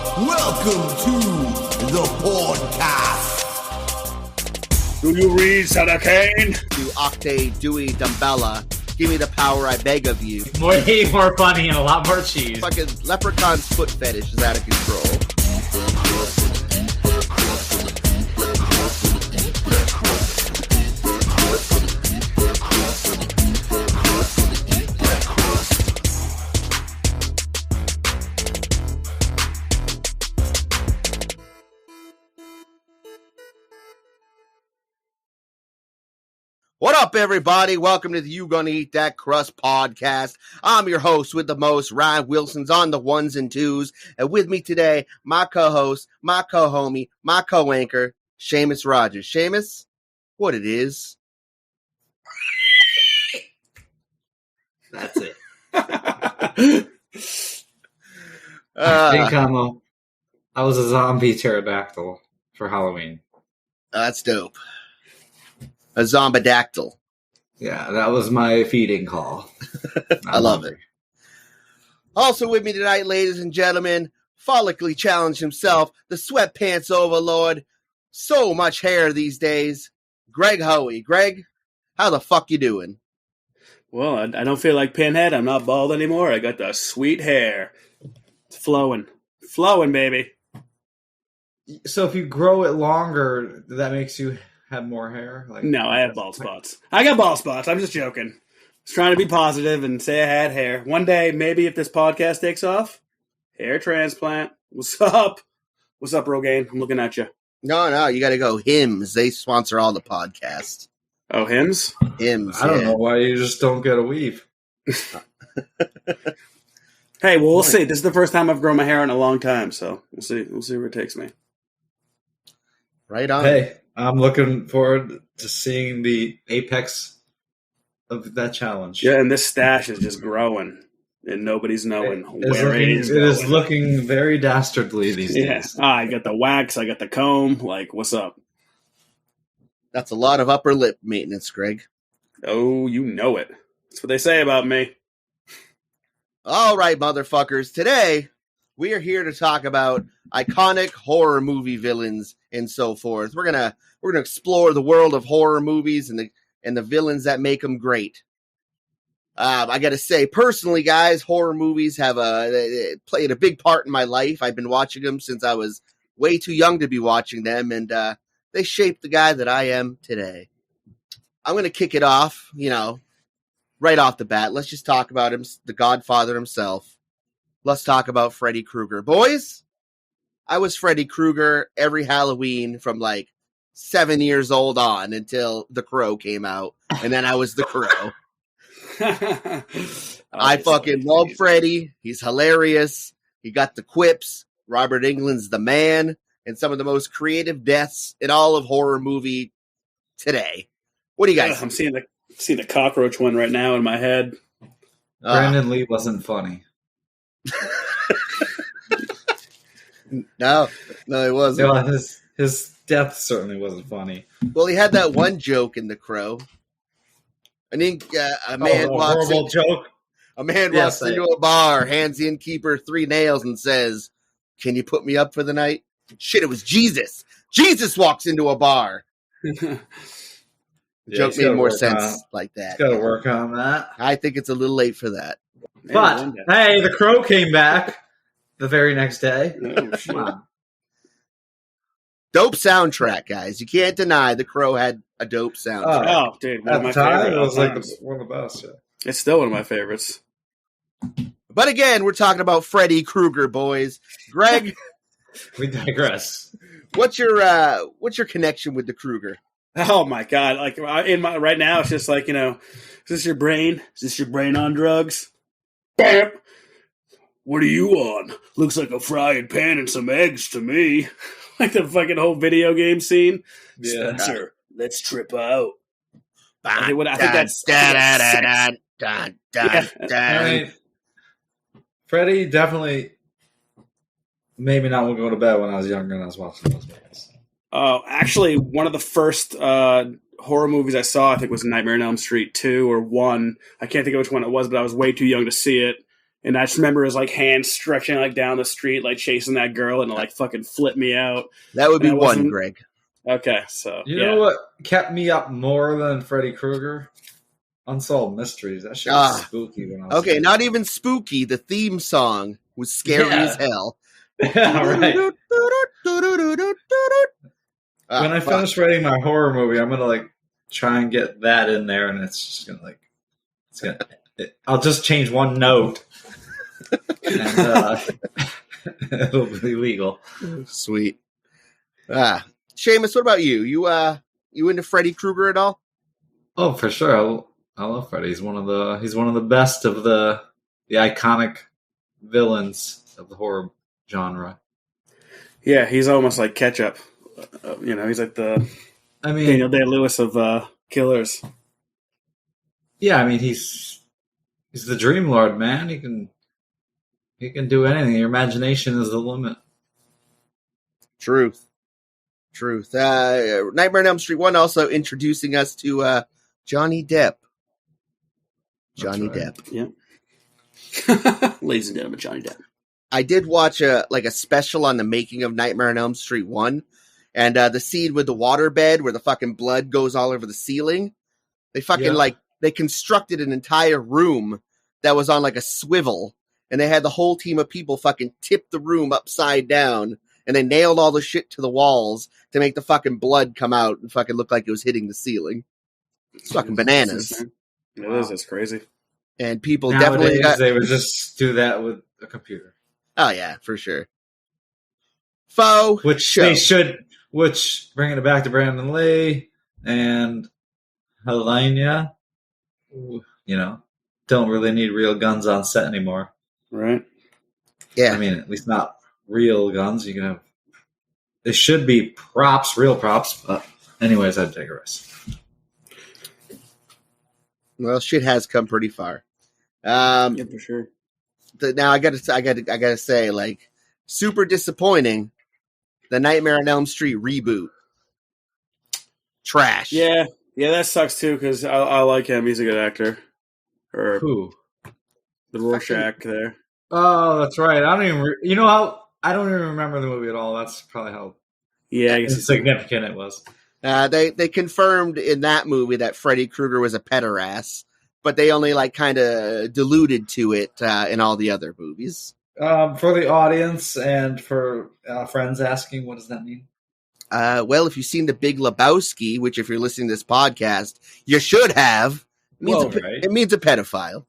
Welcome to the podcast. Do you read Sadakane? Do Octave Dewey Dumbella. Give me the power, I beg of you. Way more funny and a lot more cheese. Fucking leprechaun's foot fetish is out of control. What up, everybody? Welcome to the You Gonna Eat That Crust podcast. I'm your host with the most, Ryan Wilson's on the ones and twos. And with me today, my co-host, my co-homie, my co-anchor, Seamus Rogers. Seamus, what it is? That's it. I think I was a zombie pterodactyl for Halloween. That's dope. A zombidactyl. Yeah, that was my feeding call. I love it. Also with me tonight, ladies and gentlemen, follically challenged himself, the sweatpants overlord, so much hair these days, Greg Hoey. Greg, how the fuck you doing? Well, I don't feel like Pinhead. I'm not bald anymore. I got the sweet hair. It's flowing. Flowing, baby. So if you grow it longer, that makes you have more hair? No, I have bald spots. I got bald spots. I'm just joking. I was trying to be positive and say I had hair. One day, maybe if this podcast takes off, hair transplant. What's up? What's up, Rogaine? I'm looking at you. No, you got to go Hims. They sponsor all the podcasts. Oh, Hims? Hims. I don't know why you just don't get a weave. Hey, well, we'll see. This is the first time I've grown my hair in a long time, so we'll see. We'll see where it takes me. Right on. Hey, I'm looking forward to seeing the apex of that challenge. Yeah, and this stash is just growing, and nobody's knowing where it is. It is looking very dastardly these days. I got the wax, I got the comb. Like, what's up? That's a lot of upper lip maintenance, Greg. Oh, you know it. That's what they say about me. All right, motherfuckers. Today, we are here to talk about iconic horror movie villains and so forth. We're gonna explore the world of horror movies and the villains that make them great. I got to say, personally, guys, horror movies have played a big part in my life. I've been watching them since I was way too young to be watching them, and they shaped the guy that I am today. I'm going to kick it off, right off the bat. Let's just talk about him, the Godfather himself. Let's talk about Freddy Krueger. Boys, I was Freddy Krueger every Halloween from 7 years old on until The Crow came out, and then I was The Crow. I fucking love Freddy. He's hilarious. He got the quips. Robert Englund's the man, and some of the most creative deaths in all of horror movie today. What do you guys think? I'm seeing the cockroach one right now in my head. Brandon Lee wasn't funny. No, he wasn't. His death certainly wasn't funny. Well, he had that one joke in The Crow. A man walks into a bar, hands the innkeeper 3 nails, and says, "Can you put me up for the night?" Shit, it was Jesus. Jesus walks into a bar. Joke made more sense like that. Got to work on that. I think it's a little late for that. But, hey, The Crow came back the very next day. Oh, shit. Wow. Dope soundtrack, guys. You can't deny The Crow had a dope soundtrack. Oh, dude. One of my At the time, favorite it was times. one of the best. Yeah. It's still one of my favorites. But again, we're talking about Freddy Krueger, boys. Greg, We digress. what's your connection with the Krueger? Oh my god! Right now, it's just is this your brain? Is this your brain on drugs? Bam! What are you on? Looks like a frying pan and some eggs to me. Like the fucking whole video game scene. Yeah. Spencer, let's trip out. I think that's I mean, Freddy definitely made me not want to go to bed when I was younger and I was watching those movies. Actually, one of the first horror movies I saw, I think, was Nightmare on Elm Street 2 or 1. I can't think of which one it was, but I was way too young to see it. And I just remember his like hand stretching like down the street, like chasing that girl, and it like fucking flipped me out. That would be And I one, wasn't- Greg. Okay, so You know what kept me up more than Freddy Krueger? Unsolved Mysteries. That shit was spooky when I was Okay, young. not even spooky. The theme song was scary Yeah. as hell. Yeah, right. When I fuck. finish writing my horror movie, I'm gonna like try and get that in there, and it's just gonna like I'll just change one note, and it'll be legal. Sweet. Seamus, what about you? You into Freddy Krueger at all? Oh, for sure. I love Freddy. He's one of the best of the iconic villains of the horror genre. Yeah, he's almost like ketchup. He's like the Daniel Day-Lewis of killers. Yeah, I mean he's the Dream Lord, man. He can do anything. Your imagination is the limit. Truth. Nightmare on Elm Street 1 also introducing us to Johnny Depp. Johnny That's Depp. Yep. Ladies and gentlemen, Johnny Depp. I did watch a special on the making of Nightmare on Elm Street 1, and the scene with the waterbed where the fucking blood goes all over the ceiling. They fucking they constructed an entire room that was on like a swivel, and they had the whole team of people fucking tip the room upside down, and they nailed all the shit to the walls to make the fucking blood come out and fucking look like it was hitting the ceiling. It's fucking bananas. It is. It's crazy. And people Nowadays, definitely they would just do that with a computer. Oh yeah, for sure. Faux Which show. they should. Which, bringing it back to Brandon Lee and Helena, don't really need real guns on set anymore. Right? Yeah. I mean, at least not real guns. You can have. They should be props, real props. But anyways, I digress. Well, shit has come pretty far. Yeah, for sure. Now I gotta say, like, super disappointing. The Nightmare on Elm Street reboot, trash. Yeah, that sucks too because I like him. He's a good actor. Or Who? the Rorschach there. Oh, that's right. I don't even. I don't even remember the movie at all. That's probably how Yeah, I guess he's significant it was. They confirmed in that movie that Freddy Krueger was a pederast, but they only like kind of diluted to it in all the other movies. For the audience and for friends asking, what does that mean? Well, if you've seen The Big Lebowski, which if you're listening to this podcast, you should have, it means a pedophile.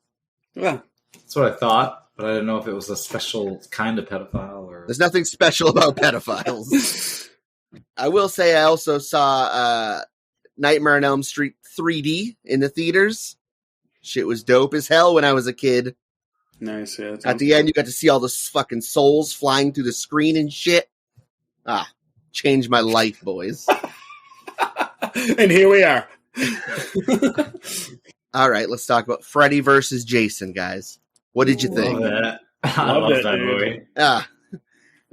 Yeah. That's what I thought, but I didn't know if it was a special kind of pedophile or. There's nothing special about pedophiles. I will say I also saw Nightmare on Elm Street 3D in the theaters. Shit was dope as hell when I was a kid. Nice. Yeah. At the end, you got to see all the fucking souls flying through the screen and shit. Changed my life, boys. And here we are. All right, let's talk about Freddy versus Jason, guys. What did you think? I love that movie.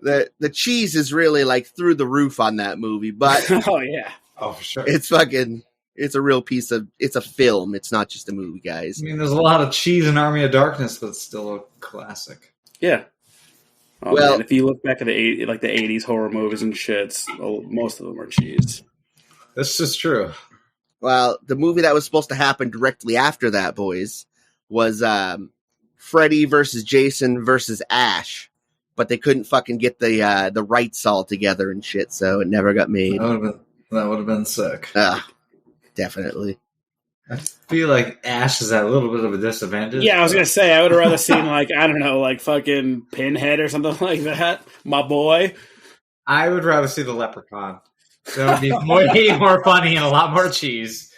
The cheese is really like through the roof on that movie, but Oh yeah. Oh, for sure. it's a real it's a film. It's not just a movie, guys. I mean, there's a lot of cheese in Army of Darkness, but it's still a classic. Yeah. Oh, Well- man, if you look back at the 80s horror movies and shit, most of them are cheese. This is true. Well, the movie that was supposed to happen directly after that, boys, was Freddy versus Jason versus Ash, but they couldn't fucking get the rights all together and shit, so it never got made. That would have been sick. Definitely. I feel like Ash is at a little bit of a disadvantage. Yeah, I was going to say, I would have rather seen, like fucking Pinhead or something like that. My boy. I would rather see the Leprechaun. That would be way more funny and a lot more cheese.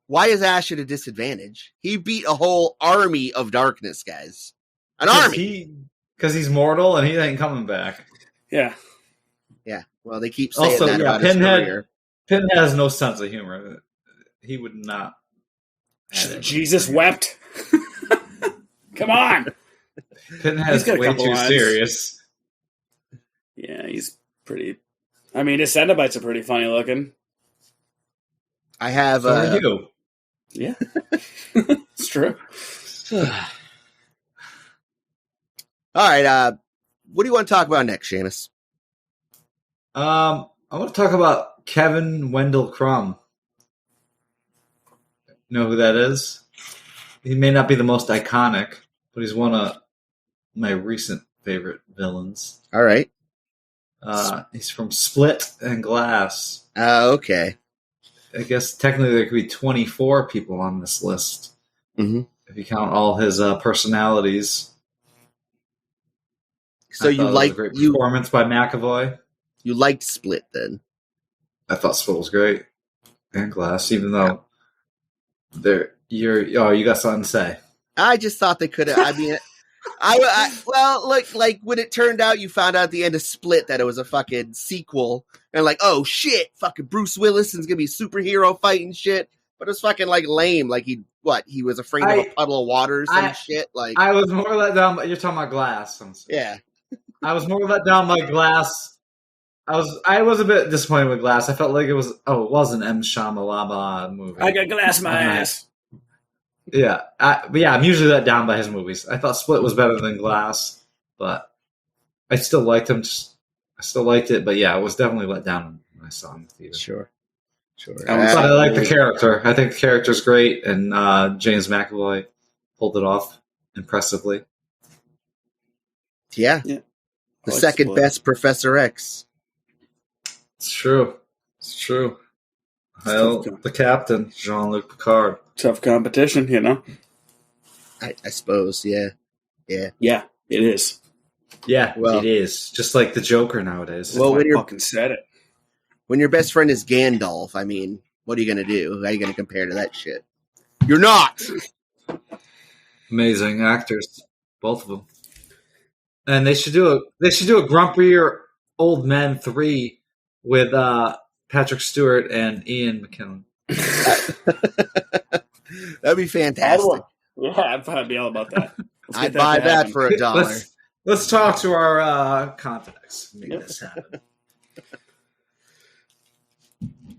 Why is Ash at a disadvantage? He beat a whole army of darkness, guys. An army! Because he's mortal and he ain't coming back. Yeah. Yeah, well, they keep saying Also, that yeah, about his Pinhead- career. Pinhead has no sense of humor. He would not. Jesus wept. Come on. Pinhead's He's got a way couple too lines. serious. Yeah, he's pretty. I mean, his Cenobites are pretty funny looking. I have So are you. Yeah. It's true. All right. What do you want to talk about next, Seamus? I want to talk about Kevin Wendell Crum. You know who that is? He may not be the most iconic, but he's one of my recent favorite villains. All right. He's from Split and Glass. Okay. I guess technically there could be 24 people on this list. Mm-hmm. If you count all his personalities. So you like a great performance by McAvoy. You liked Split then? I thought Split was great, and Glass, even though you got something to say. I just thought they could have. I mean, like when it turned out, you found out at the end of Split that it was a fucking sequel, and like, oh shit, fucking Bruce Willis is gonna be a superhero fighting shit. But it was fucking like lame. Like he was afraid of a puddle of water or some shit. Like I was more let down. You're talking about Glass. Yeah. I was more let down by Glass. I was a bit disappointed with Glass. I felt like it was an M. Shyamalama movie. I got glass in my ass. Yeah, I'm usually let down by his movies. I thought Split was better than Glass, but I still liked him. I still liked it, but yeah, I was definitely let down when I saw him in the theater. Sure. But I like the character. I think the character's great, and James McAvoy pulled it off impressively. Yeah. The second best Professor X. It's true. Well, the captain, Jean-Luc Picard. Tough competition, you know? I suppose, yeah. Yeah, it is. Yeah, well, it is. Just like the Joker nowadays. Well, when I fucking said it. When your best friend is Gandalf, I mean, what are you going to do? How are you going to compare to that shit? You're not! Amazing actors, both of them. And they should do a Grumpier Old Men 3 with Patrick Stewart and Ian McKellen. That'd be fantastic. Yeah, I'd probably be all about that. I'd buy that for $1. Let's talk to our contacts. Make this happen.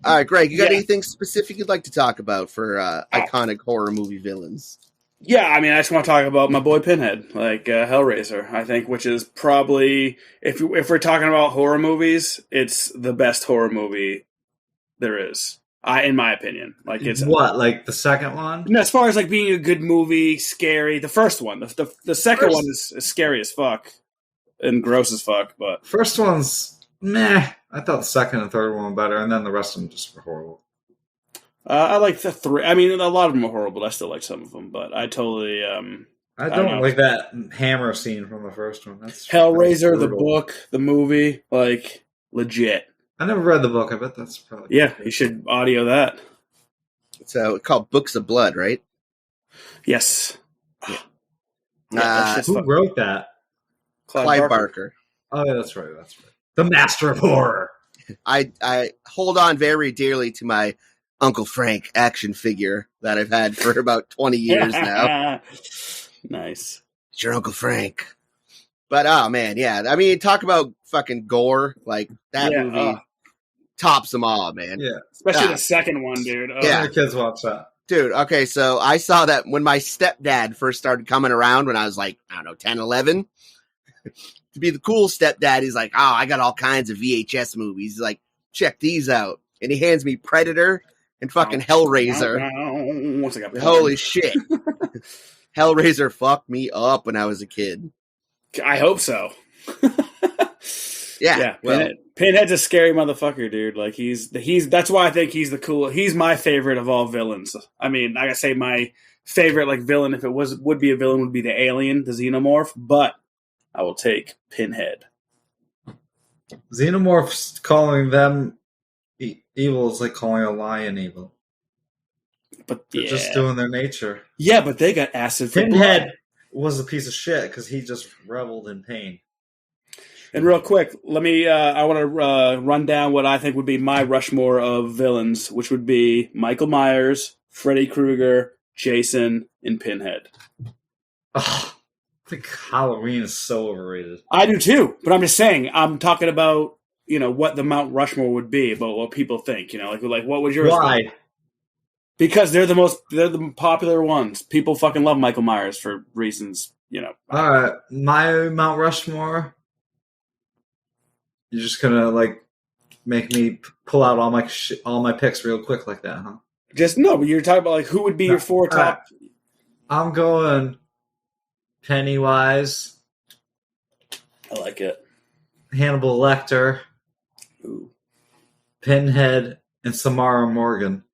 All right, Greg, you got anything specific you'd like to talk about for iconic horror movie villains? Yeah, I mean, I just want to talk about my boy Pinhead, like Hellraiser, I think, which is probably, if we're talking about horror movies, it's the best horror movie there is, in my opinion. Like it's like the second one? As far as like being a good movie, scary, the first one, the second one is scary as fuck and gross as fuck, but first one's meh. I thought the second and third one were better, and then the rest of them just were horrible. I like the three. I mean, a lot of them are horrible. I still like some of them, but I totally. I don't like that hammer scene from the first one. That's Hellraiser, the book, the movie, like legit. I never read the book. I bet that's probably you should audio that. It's called Books of Blood, right? Yes. Who wrote that? Clive Barker. Oh, yeah, that's right. The master of horror. I hold on very dearly to my Uncle Frank action figure that I've had for about 20 years now. Nice. It's your Uncle Frank. But, oh, man, yeah. I mean, talk about fucking gore. Like, that movie tops them all, man. Yeah. Especially the second one, dude. Oh. Yeah. The kids watch that. Dude, okay, so I saw that when my stepdad first started coming around when I was like, I don't know, 10, 11. To be the cool stepdad, he's like, oh, I got all kinds of VHS movies. He's like, check these out. And he hands me Predator and fucking Hellraiser. Once I got Holy shit. Hellraiser fucked me up when I was a kid. I hope so. Yeah. Well, Pinhead's a scary motherfucker, dude. Like he's that's why I think he's the cool. He's my favorite of all villains. I mean, I gotta say my favorite like villain, if it would be a villain, would be the alien, the xenomorph. But I will take Pinhead. Xenomorphs calling them evil is like calling a lion evil. But they're just doing their nature. Yeah, but they got acid for Pinhead blood. Was a piece of shit because he just reveled in pain. And real quick, let me. I want to run down what I think would be my Rushmore of villains, which would be Michael Myers, Freddy Krueger, Jason, and Pinhead. Ugh, I think Halloween is so overrated. I do too, but I'm just saying. I'm talking about what the Mount Rushmore would be, about what people think. Like what would yours? Why? Be? Because they're the popular ones. People fucking love Michael Myers for reasons All right, my Mount Rushmore. You're just gonna like make me pull out all my picks real quick like that, huh? Just no, but you're talking about like who would be your four top. Right. I'm going Pennywise. I like it. Hannibal Lecter. Ooh. Pinhead and Samara Morgan.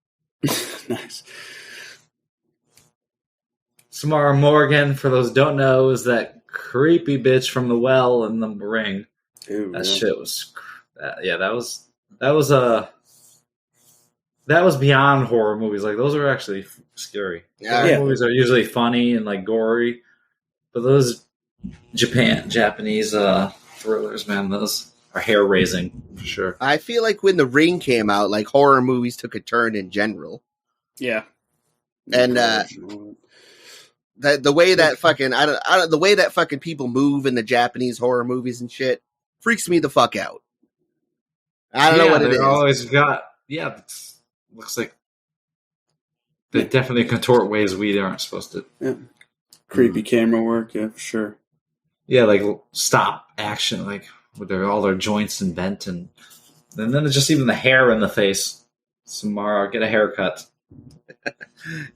Nice. Samara Morgan, for those who don't know, is that creepy bitch from The Well and The Ring. Ooh, That shit was, that was beyond horror movies. Like those are actually scary. Horror movies are usually funny and like gory, but those Japanese thrillers, man, those are hair raising for sure. I feel like when The Ring came out, like horror movies took a turn in general. Yeah, and the way that fucking the way that fucking people move in the Japanese horror movies and shit freaks me the fuck out. I don't know what it is. Always got looks like they definitely contort ways we aren't supposed to. Yeah. Creepy camera work, yeah, for sure. Yeah, like stop action, like with all their joints and bent, and then it's just even the hair in the face. Samara, get a haircut.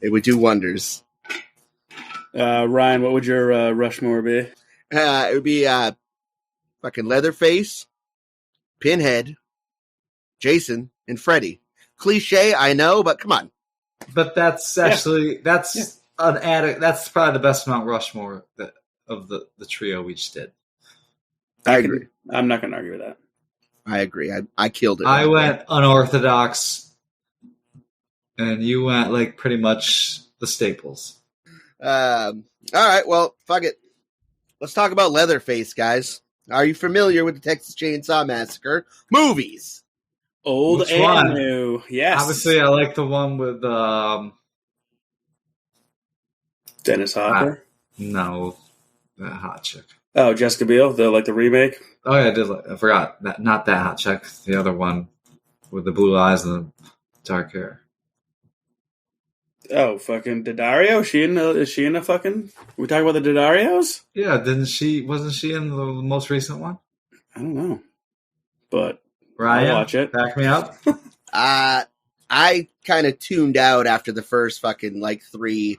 It would do wonders. Ryan, what would your Rushmore be? It would be fucking Leatherface, Pinhead, Jason, and Freddy. Cliche, I know, but come on. But that's actually that's probably the best Mount Rushmore of the trio we just did. I agree. I'm not going to argue with that. I agree. I killed it. I went unorthodox, and you went like pretty much the staples. All right, well, fuck it. Let's talk about Leatherface, guys. Are you familiar with the Texas Chainsaw Massacre movies? Old Which and one? new. Yes. Obviously, I like the one with Dennis Hopper. No, that hot chick. Oh, Jessica Biel, the remake. Oh yeah, I forgot that. Not that hot chick. The other one with the blue eyes and the dark hair. Oh, fucking Daddario? Is she in the fucking? We talking about the Daddarios? Yeah, wasn't she in the most recent one? I don't know, but Ryan, I'll watch it. Back me up. I kind of tuned out after the first fucking like 3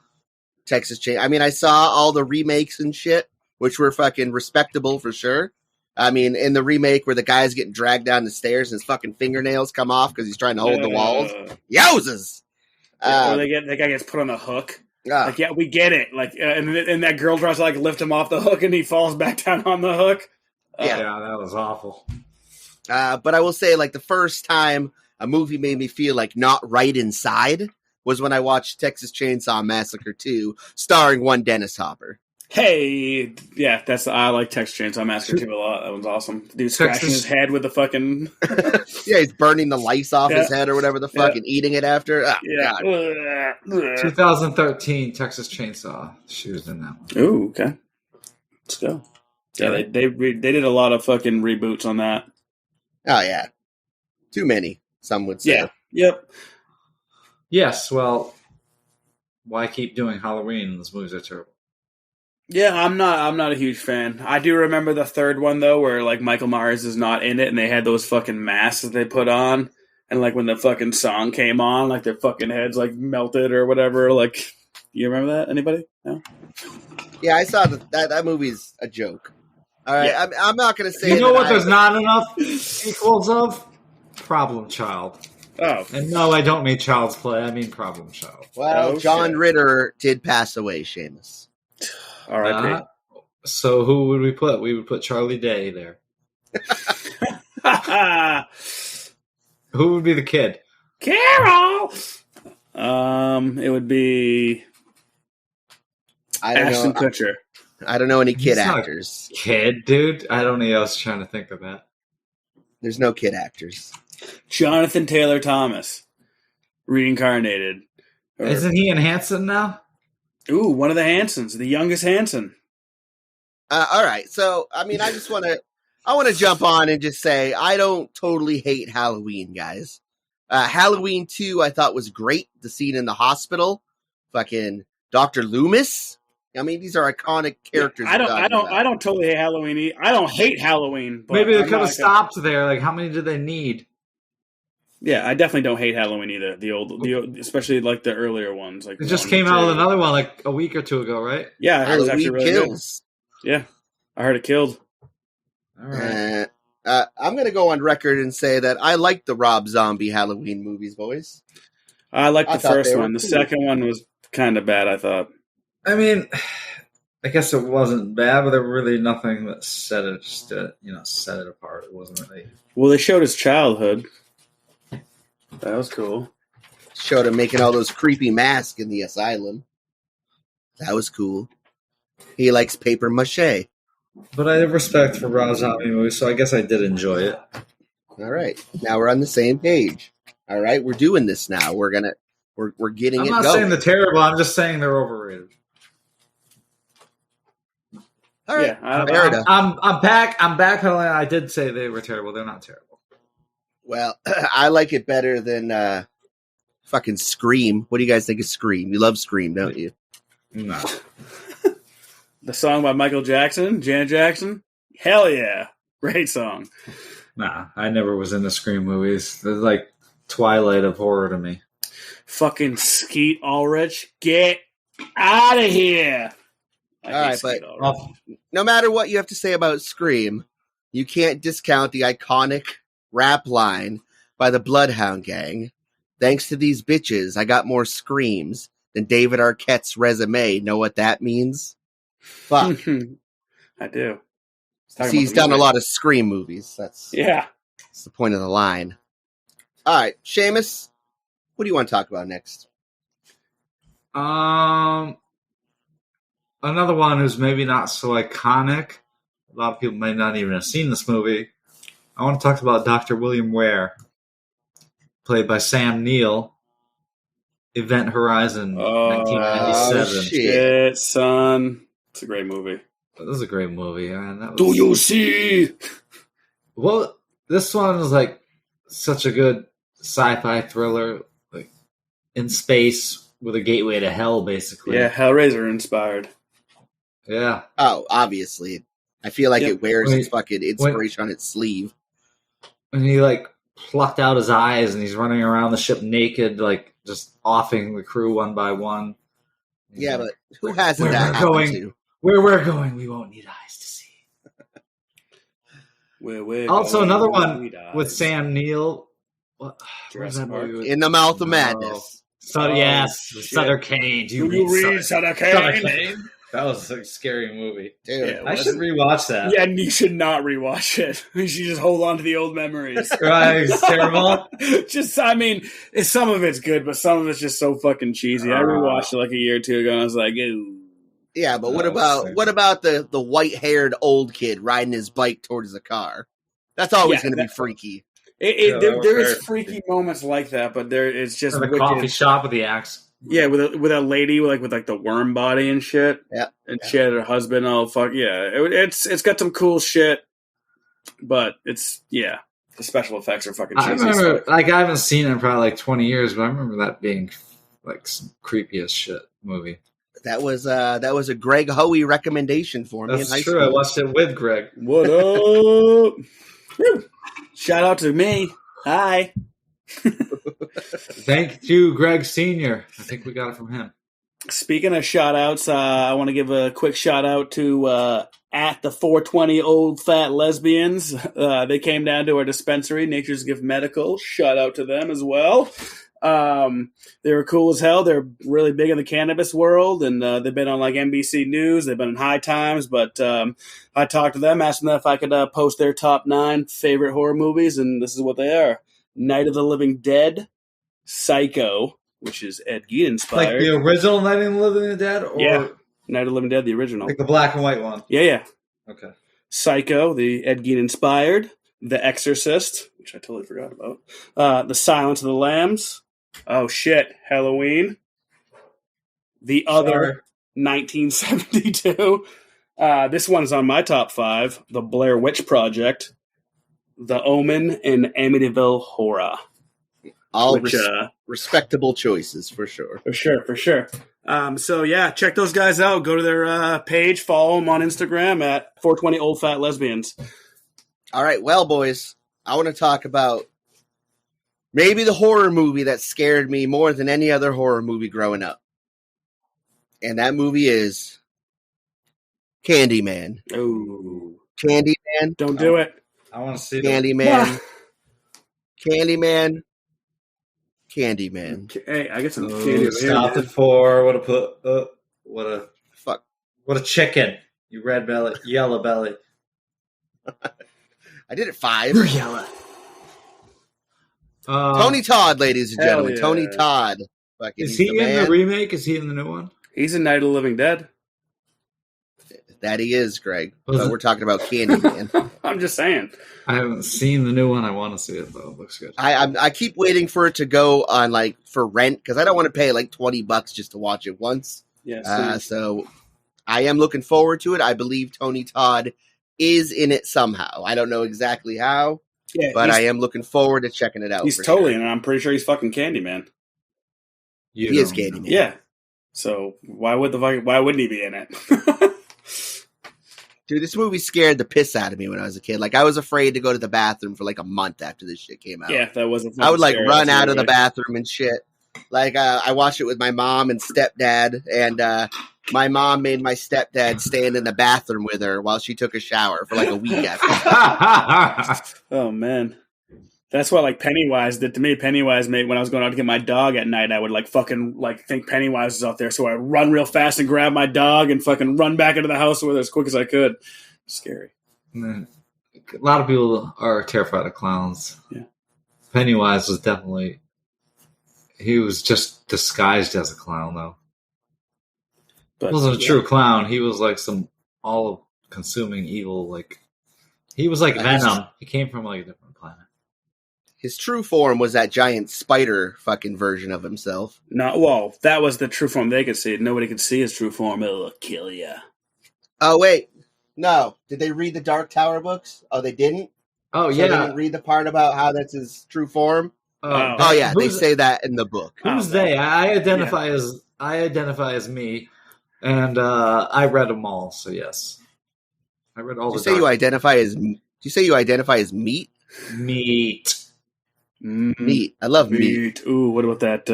Texas Chain. I mean, I saw all the remakes and shit, which were fucking respectable for sure. I mean, in the remake where the guy's getting dragged down the stairs and his fucking fingernails come off because he's trying to hold the walls. Yowzas! Or that guy gets put on a hook. Like, yeah, we get it. Like, and that girl tries to like lift him off the hook, and he falls back down on the hook. Yeah, that was awful. But I will say, like, the first time a movie made me feel like not right inside was when I watched Texas Chainsaw Massacre 2, starring one Dennis Hopper. Hey, yeah, I like Texas Chainsaw Massacre 2 a lot. That was awesome. Dude scratching his head with the fucking... Yeah, he's burning the lice off his head or whatever the fuck and eating it after. Oh, yeah. God. 2013 Texas Chainsaw. She was in that one. Ooh, okay. Let's go. Yeah, they did a lot of fucking reboots on that. Oh, yeah. Too many, some would say. Yeah. Yep. Yes, well, why keep doing Halloween? Those movies are terrible. Yeah, I'm not a huge fan. I do remember the third one though, where like Michael Myers is not in it, and they had those fucking masks that they put on, and like when the fucking song came on, like their fucking heads like melted or whatever. Like, you remember that? Anybody? No. Yeah, I saw that movie's a joke. All right, yeah. I'm not gonna say. You know what? There's not enough sequels of Problem Child. Oh, and no, I don't mean Child's Play. I mean Problem Child. Well, John Ritter did pass away, Seamus. R.I.P. So who would we put? We would put Charlie Day there. Who would be the kid? Carol. It would be Ashton Kutcher. I don't know any kid actors. Kid, dude. I don't know. I was trying to think of that. There's no kid actors. Jonathan Taylor Thomas, reincarnated. Isn't he in Hanson now? Ooh, one of the Hansons, the youngest Hanson. All right, so I mean, I want to jump on and just say I don't totally hate Halloween, guys. Halloween 2, I thought was great. The scene in the hospital, fucking Dr. Loomis, I mean, these are iconic characters. I don't totally hate Halloween. I don't hate Halloween. But Maybe they I'm could not have stopped there. Like, how many did they need? Yeah, I definitely don't hate Halloween either. The old, especially like the earlier ones. Like It just came out with another one like a week or two ago, right? Yeah, I heard it was actually Halloween really kills. good. Yeah, I heard it killed. All right. I'm going to go on record and say that I like the Rob Zombie Halloween movies, boys. I liked the thought first they were one. The cool. second one was kind of bad, I thought. I mean, I guess it wasn't bad, but there was really nothing that set it set it apart. It wasn't really. Well, they showed his childhood. That was cool. Showed him making all those creepy masks in the asylum. That was cool. He likes paper mache. But I have respect for Rob Zombie movies, so I guess I did enjoy it. All right. Now we're on the same page. All right. We're doing this now. We're getting I'm it not going. saying they're terrible. I'm just saying they're overrated. All right. Yeah, Fair enough. I'm backpedaling. I did say they were terrible. They're not terrible. Well, I like it better than fucking Scream. What do you guys think of Scream? You love Scream, don't you? No. The song by Michael Jackson, Janet Jackson. Hell yeah. Great song. Nah, I never was into Scream movies. They're like Twilight of horror to me. Fucking Skeet Ulrich. Get out of here. I All hate right, Skeet but Ulrich. no matter what you have to say about Scream, you can't discount the iconic rap line by the Bloodhound Gang. Thanks to these bitches, I got more screams than David Arquette's resume. Know what that means? Fuck. I do. See, he's done a lot of Scream movies. That's Yeah. the point of the line. All right, Seamus, what do you want to talk about next? Another one who's maybe not so iconic. A lot of people may not even have seen this movie. I want to talk about Dr. William Ware, played by Sam Neill. Event Horizon, 1997. Shit, son. It's a great movie. This is a great movie. Man. That was, Do you see? Well, this one is like such a good sci-fi thriller, like in space with a gateway to hell, basically. Yeah, Hellraiser inspired. Yeah. Oh, obviously. I feel like Yep. it wears its fucking inspiration on its sleeve. And he like plucked out his eyes and he's running around the ship naked, like just offing the crew one by one. Yeah, but who hasn't Where that we're happened going- to? Where we're going, we won't need eyes to see. Also, another one with Sam Neill. What was that movie with? In the Mouth of No. Madness. So, Oh, yes, shit. Sutter Kane. Do you read Sutter Kane? That was a scary movie. Dude, Yeah. I should rewatch that. Yeah, and you should not rewatch it. You should just hold on to the old memories. Right, it's terrible. I mean, some of it's good, but some of it's just so fucking cheesy. I rewatched it like a year or two ago, and I was like, ew. yeah, but what No, about the white-haired old kid riding his bike towards the car? That's always Yeah, going to be that- freaky. Yeah, There very is freaky moments like that, but it's just In the wicked. coffee shop with the axe. Yeah, with a lady with the worm body and shit. Yeah, and she had her husband. Oh fuck yeah! It's got some cool shit, but the special effects are fucking cheesy. I remember, I haven't seen it in probably like 20 years, but I remember that being like some creepy as shit movie. that was a Greg Hoey recommendation for me in high That's true. school. I watched it with Greg. What up? Woo. Shout out to me. Hi. Thank you, Greg Sr. I think we got it from him. Speaking of shout outs, I want to give a quick shout out to at the 420 Old Fat Lesbians. They came down to our dispensary, Nature's Gift Medical. Shout out to them as well. They were cool as hell. They're really big in the cannabis world, and they've been on like NBC News. They've been in High Times, but I talked to them, asked them if I could post their top 9 favorite horror movies, and this is what they are: Night of the Living Dead, Psycho, which is Ed Gein inspired. Like the original Night of the Living Dead? Or Yeah. Night of the Living Dead, the original. like the black and white one? Yeah. Okay. Psycho, the Ed Gein inspired. The Exorcist, which I totally forgot about. The Silence of the Lambs. Oh shit, Halloween. The Other, 1972. This one is on my top 5. The Blair Witch Project. The Omen, and Amityville Horror. All Which, respectable choices for sure. For sure. So yeah, check those guys out. Go to their page, follow them on Instagram at 420 Old Fat Lesbians. All right, well, boys, I want to talk about maybe the horror movie that scared me more than any other horror movie growing up. And that movie is Candyman. Oh, Candyman. don't do it. I want to see Candyman. Candyman. Candyman. Hey, I get some Oh, candy. stop the four. Fuck. What a chicken. You red belly, yellow belly. I did it 5. Yellow. Tony Todd, ladies and Hell gentlemen. yeah. Tony Todd. Fucking, Is he's he in man. the remake? Is he in the new one? He's in Night of the Living Dead. That he is, Greg. Was But it- we're talking about Candyman. I'm just saying. I haven't seen the new one. I want to see it though. It looks good. I keep waiting for it to go on like for rent because I don't want to pay like $20 just to watch it once. Yes. So I am looking forward to it. I believe Tony Todd is in it somehow. I don't know exactly how, yeah, but he's, I am looking forward to checking it out. he's for totally sure. in it. I'm pretty sure he's fucking Candyman. You He is don't know. Candyman. Yeah. So why wouldn't he be in it? Dude, this movie scared the piss out of me when I was a kid. Like I was afraid to go to the bathroom for like a month after this shit came out. Yeah, that wasn't. I would like run out of the bathroom and shit. Like I watched it with my mom and stepdad, and my mom made my stepdad stand in the bathroom with her while she took a shower for like a week after. Oh man, that's what like Pennywise did to me. Pennywise made when I was going out to get my dog at night. I would like fucking like think Pennywise was out there, so I'd run real fast and grab my dog and fucking run back into the house with her as quick as I could. Scary. A lot of people are terrified of clowns. Yeah. Pennywise was definitely. He was just disguised as a clown, though. But He wasn't a true clown. He was like some all-consuming evil. Like he was like Venom. He came from like a different planet. His true form was that giant spider fucking version of himself. No, well, that was the true form they could see. Nobody could see his true form. It'll kill ya. Oh wait, no. Did they read the Dark Tower books? Oh, they didn't. Oh So they didn't read the part about how that's his true form. Oh yeah, they say that in the book. Who's they? I identify as me, and I read them all. So yes, I read all. Did you say you identify as? Do you say you identify as meat? meat? Meat. I love meat. Ooh, what about that?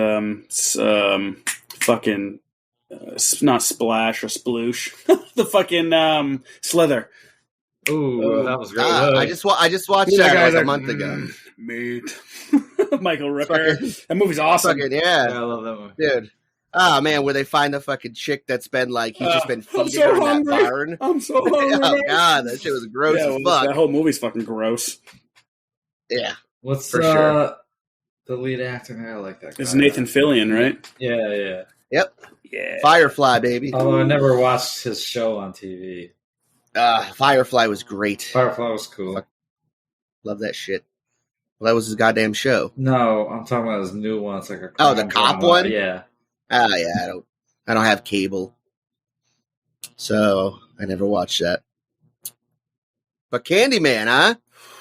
Fucking not splash or sploosh. The fucking slither. Ooh, that was great. I just watched that like a month ago. Meat. Michael Rooker. That movie's awesome. Fucking Yeah, yeah, I love that movie. dude. Oh man, where they find the fucking chick that's been like he's just been I'm feeding so her in hungry. that barn. I'm so hungry. Oh god, that shit was gross Yeah, as well, fuck. that whole movie's fucking gross. Yeah, What's For sure. the lead actor? I like that guy. It's Nathan Fillion, right? Yeah. yep. Yeah. Firefly, baby. Although I never watched his show on TV. Firefly was great. Firefly was cool. Love that shit. Well, that was his goddamn show. No, I'm talking about his new one. It's like a Oh, the crime cop drama. one? Yeah. Oh yeah, I don't have cable, so I never watched that. But Candyman, huh?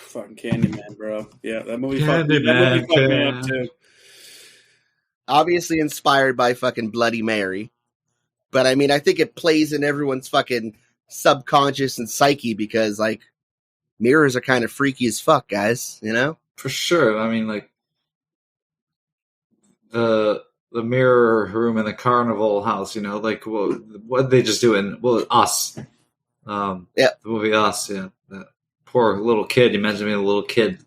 Fucking Candyman, bro. Yeah, that movie Candyman, fucked me up too. Obviously inspired by fucking Bloody Mary, but I mean, I think it plays in everyone's fucking subconscious and psyche because like mirrors are kind of freaky as fuck, guys. You know? For sure. I mean, like the mirror room in the carnival house. You know, like what they just do in Us. Yeah. The movie Us. Yeah, that poor little kid. You mentioned being a little kid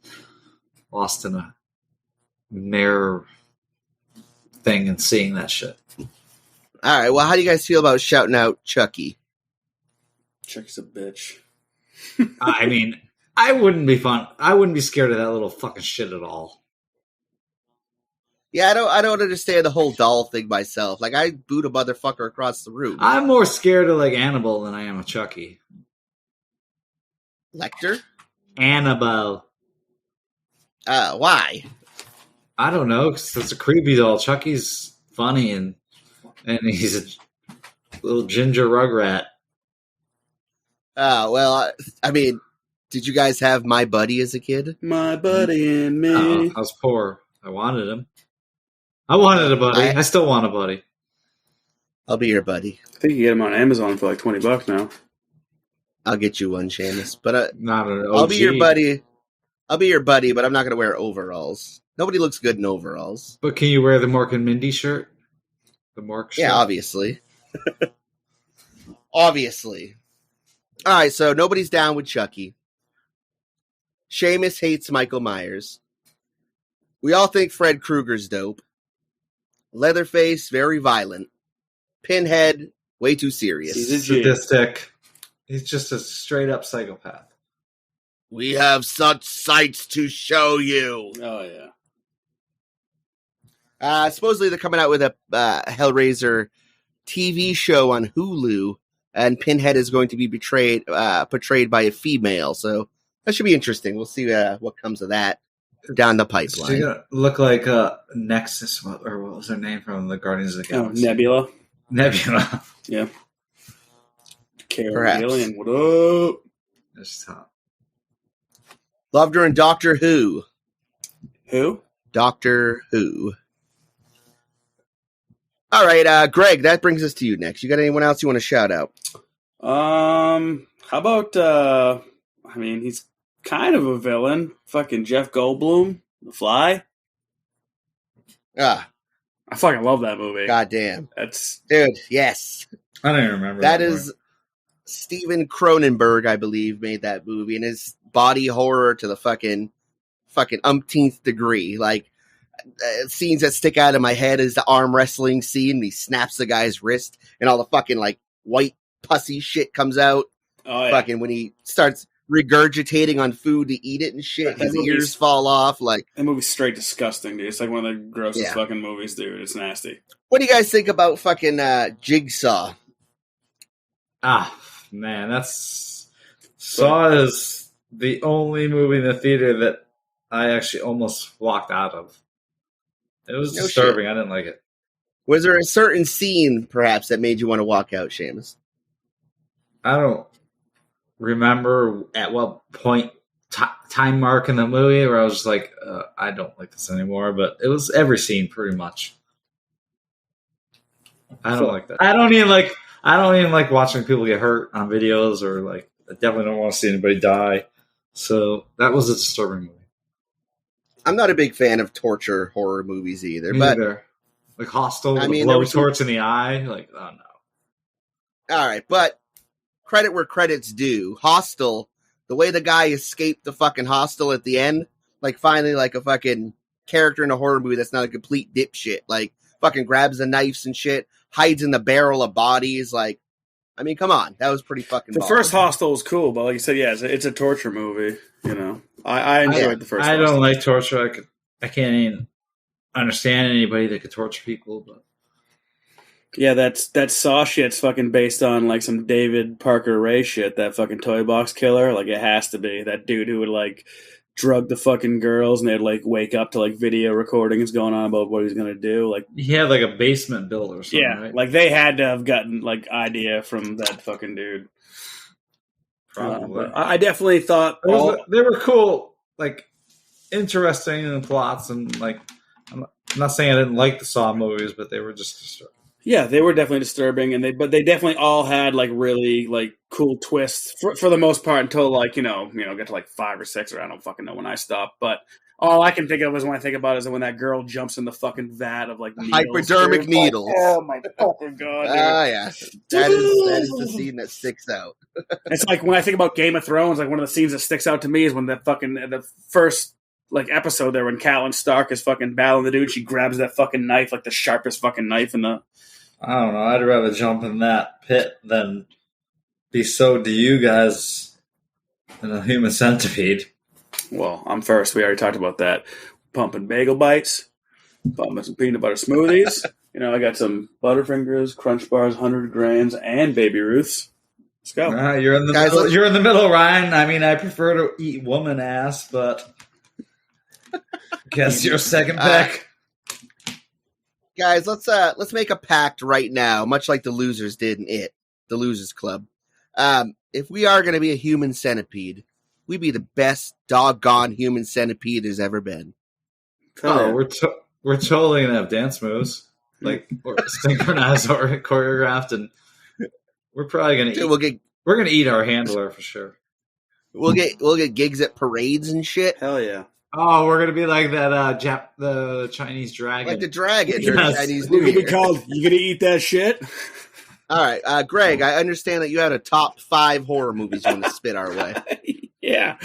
lost in a mirror thing and seeing that shit. All right. Well, how do you guys feel about shouting out Chucky? Chuck's a bitch. I mean, I wouldn't be scared of that little fucking shit at all. Yeah, I don't understand the whole doll thing myself. Like, I boot a motherfucker across the room. I'm more scared of like Annabelle than I am of Chucky. Lecter? Annabelle. Why? I don't know, because it's a creepy doll. Chucky's funny and he's a little ginger rugrat. Well, I mean, did you guys have My Buddy as a kid? My buddy and me. Oh, I was poor. I wanted him. I wanted a buddy. I still want a buddy. I'll be your buddy. I think you get them on Amazon for like $20 now. I'll get you one, Seamus. But Not an OG. I'll be your buddy. I'll be your buddy, but I'm not going to wear overalls. Nobody looks good in overalls. But can you wear the Mork and Mindy shirt? The Mork shirt? Yeah, obviously. Obviously. All right, so nobody's down with Chucky. Seamus hates Michael Myers. We all think Fred Krueger's dope. Leatherface, very violent. Pinhead, way too serious. He's a G. Sadistic. He's just a straight up psychopath. We have such sights to show you. Oh, yeah. Supposedly they're coming out with a Hellraiser TV show on Hulu, and Pinhead is going to be portrayed by a female. So that should be interesting. We'll see what comes of that down the pipeline. She's gonna look like Nexus, or what was her name from the Guardians of the Galaxy? Nebula. Nebula. Yeah. Perhaps. Alien, what up? That's top. Loved her in Doctor Who. Who? Doctor Who. All right, Greg, that brings us to you next. You got anyone else you want to shout out? How about, he's kind of a villain. Fucking Jeff Goldblum, The Fly. Ah, I fucking love that movie. goddamn. That's Dude, yes. I don't even remember. That is Steven Cronenberg, I believe, made that movie, and his body horror to the fucking umpteenth degree. Like, scenes that stick out of my head is the arm wrestling scene. He snaps the guy's wrist, and all the fucking like white pussy shit comes out. oh yeah. Fucking when he starts regurgitating on food to eat it and shit, That his movie's- ears fall off. Like, That movie's straight disgusting, dude. It's like one of the grossest Yeah. fucking movies, dude. It's nasty. what do you guys think about fucking Jigsaw? Ah, man, that's Saw is the only movie in the theater that I actually almost walked out of. It was No disturbing. I didn't like it. Was there a certain scene, perhaps, that made you want to walk out, Seamus? I don't remember at what point time mark in the movie where I was just like, I don't like this anymore. But it was every scene pretty much. I don't like that. I don't even like watching people get hurt on videos, or like I definitely don't want to see anybody die. So that was a disturbing movie. I'm not a big fan of torture horror movies either, Me but neither. Like Hostel, I the mean, there was blowtorch in the eye. Like, oh no. all right, but credit where credit's due. Hostel, the way the guy escaped the fucking hostel at the end, like finally like a fucking character in a horror movie that's not a complete dipshit. Like fucking grabs the knives and shit, hides in the barrel of bodies. Like, I mean, come on, that was pretty fucking. The baller. first Hostel was cool, but like you said, yeah, it's a torture movie. You know, I enjoyed the first. I Hostel. don't like torture. I can't even understand anybody that could torture people. But Yeah, that Saw shit's fucking based on like some David Parker Ray shit. That fucking toy box killer, like it has to be that dude who would like drug the fucking girls, and they'd like wake up to like video recordings going on about what he was gonna do. Like he had like a basement build or something. yeah, right? like they had to have gotten like idea from that fucking dude. Probably. But I definitely thought They were cool, like interesting in the plots, and like I'm not saying I didn't like the Saw movies, but they were just disturbing. yeah, they were definitely disturbing, and they definitely all had like really like cool twists for the most part until like you know get to like 5 or 6, or I don't fucking know when I stopped. But all I can think of is when I think about it is when that girl jumps in the fucking vat of like needles, hypodermic dude. needles. Oh my fucking god! Dude. Yeah, that is the scene that sticks out. It's like when I think about Game of Thrones, like one of the scenes that sticks out to me is when the first like episode there when Catelyn Stark is fucking battling the dude, she grabs that fucking knife, like the sharpest fucking knife in the. I don't know. I'd rather jump in that pit than be sewed to you guys in a human centipede. Well, I'm first. We already talked about that. Pumping bagel bites, pumping some peanut butter smoothies. You know, I got some Butterfingers, Crunch Bars, 100 grams, and Baby Ruths. Let's go. You're in the Guys, middle. let's- You're in the middle, Ryan. I mean, I prefer to eat woman ass, but guess your second pick. Guys, let's make a pact right now, much like the losers did in the Losers Club. If we are going to be a human centipede, we be the best doggone human centipede there's ever been. Oh, we're totally gonna have dance moves. like or synchronized or choreographed, and we're probably gonna Dude, we're gonna eat our handler for sure. we'll get gigs at parades and shit. Hell yeah. Oh, we're gonna be like that the Chinese dragon. Like the dragon during Yes. Chinese New You're gonna Year. be called. You gonna eat that shit? All right, Greg, I understand that you had a top 5 horror movies you want to spit our way. Yeah.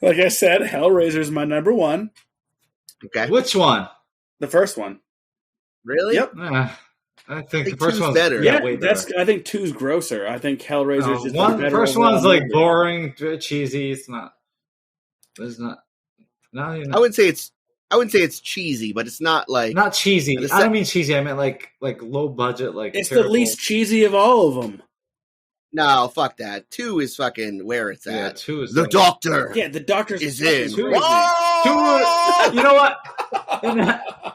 Like I said, Hellraiser's my number one. Okay. Which one? The first one. Really? Yep. I think the think first two's one's better. Yeah, Yeah, way that's. better. I think 2's grosser. I think Hellraiser's just One, better. first overall one's like movie. boring, cheesy. It's not. It's not. Not even. I wouldn't say it's cheesy, but it's not like Not cheesy. The I don't mean cheesy. I meant like low budget. Like It's terrible. the least cheesy of all of them. no, fuck that. 2 is fucking where it's Yeah, at. 2 is The like- Doctor Yeah, the Doctor's is fucking in. crazy. Whoa! You know what?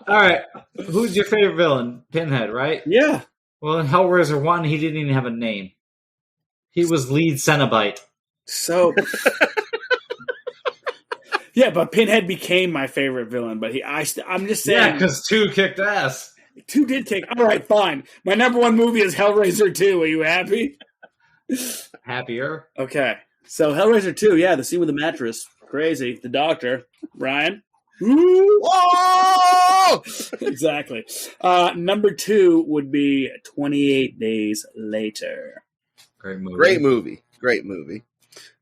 All right. Who's your favorite villain? Pinhead, right? Yeah. Well, in Hellraiser 1, he didn't even have a name. He was lead Cenobite. So. Yeah, but Pinhead became my favorite villain. But I'm just saying. Yeah, because 2 kicked ass. 2 did kick. All right, fine. My number one movie is Hellraiser 2. Are you happy? Happier. Okay. So Hellraiser 2, yeah, the scene with the mattress. Crazy. The Doctor. Ryan? Woo! Whoa! Exactly. Number 2 would be 28 Days Later. Great movie. Great movie.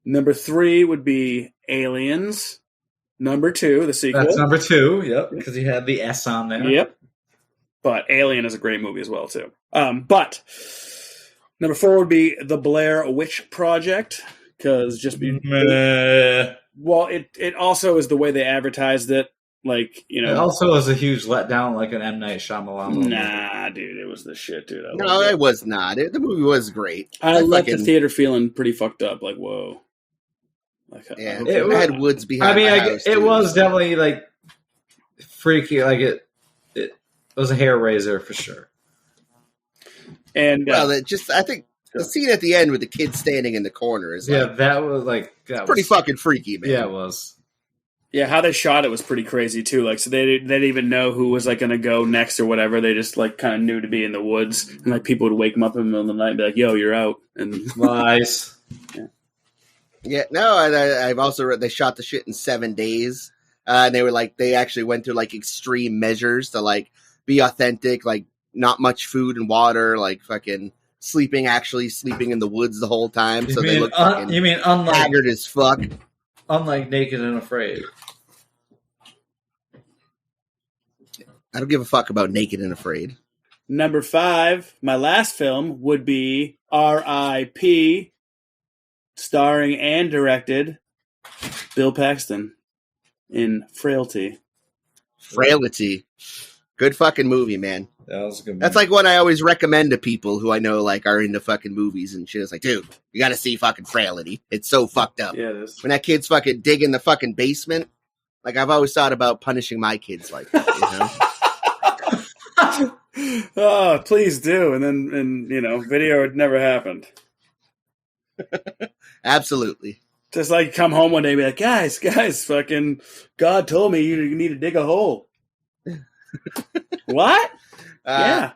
Number 3 would be Aliens. Number 2, the sequel. That's number 2, yep, because he had the S on there. Yep. But Alien is a great movie as well, too. But number 4 would be The Blair Witch Project. Because well, it also is the way they advertised it. Like, you know. It also was a huge letdown, like an M. Night Shyamalan movie. Nah, dude, it was the shit, dude. I No, loved it was not. The movie was great. I left the theater feeling pretty fucked up. Like, whoa. Like, Yeah, It it had woods behind. I mean, my like, house, it dude. was definitely like freaky. Like it was a hair raiser for sure. And Well, I think the scene at the end with the kid standing in the corner is Yeah, like, that was like pretty fucking freaky, man. Yeah, it was. yeah, how they shot it was pretty crazy too. Like, so they didn't even know who was like going to go next or whatever. They just like kind of knew to be in the woods, and like people would wake them up in the middle of the night and be like, "Yo, you're out." And Lies. Yeah, no, I've also read they shot the shit in 7 days. And they actually went through like extreme measures to like be authentic, like not much food and water, like fucking sleeping in the woods the whole time. So they look fucking you mean unlike haggard as fuck. Naked and Afraid? I don't give a fuck about Naked and Afraid. number 5, my last film would be R.I.P. starring and directed Bill Paxton in Frailty. Frailty. Good fucking movie, man. That was a good. That's like what I always recommend to people who I know like are into fucking movies and shit. It's like, dude, you gotta see fucking Frailty. It's so fucked up. Yeah, it is. When that kid's fucking digging the fucking basement, like I've always thought about punishing my kids like that, you know? Oh, please do. And video it never happened. Absolutely. Just like come home one day and be like, guys, fucking God told me you need to dig a hole. What? Yeah.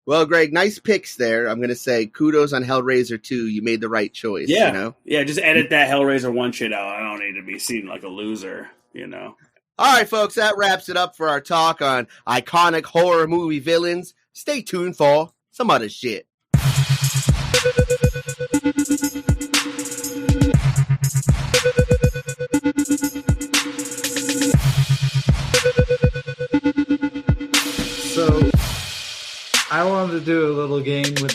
Well, Greg, nice picks there. I'm going to say kudos on Hellraiser 2. You made the right choice. Yeah. You know? Yeah, just edit that Hellraiser 1 shit out. I don't need to be seen like a loser, you know. All right, folks, that wraps it up for our talk on iconic horror movie villains. Stay tuned for some other shit. So, I wanted to do a little game with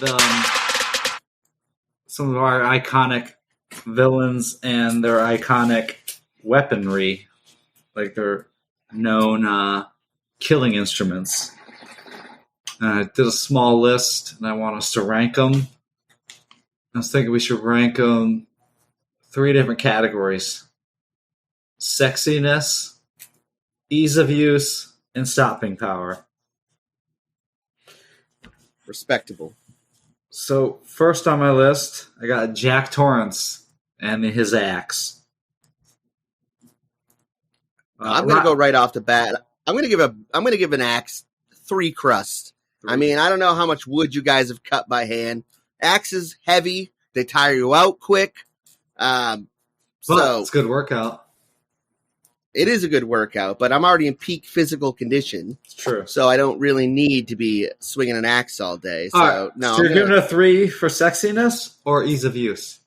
some of our iconic villains and their iconic weaponry, like their known killing instruments. I did a small list, and I want us to rank them. I was thinking we should rank them 3 different categories: sexiness, ease of use, and stopping power. Respectable. So first on my list, I got Jack Torrance and his axe. I'm going to go right off the bat. I'm going to give an axe 3 crust. I mean, I don't know how much wood you guys have cut by hand. Axes heavy. They tire you out quick. But So it's a good workout. it is a good workout, but I'm already in peak physical condition, It's true. so I don't really need to be swinging an axe all day. So, All right. no, So you're giving it a 3 for sexiness or ease of use?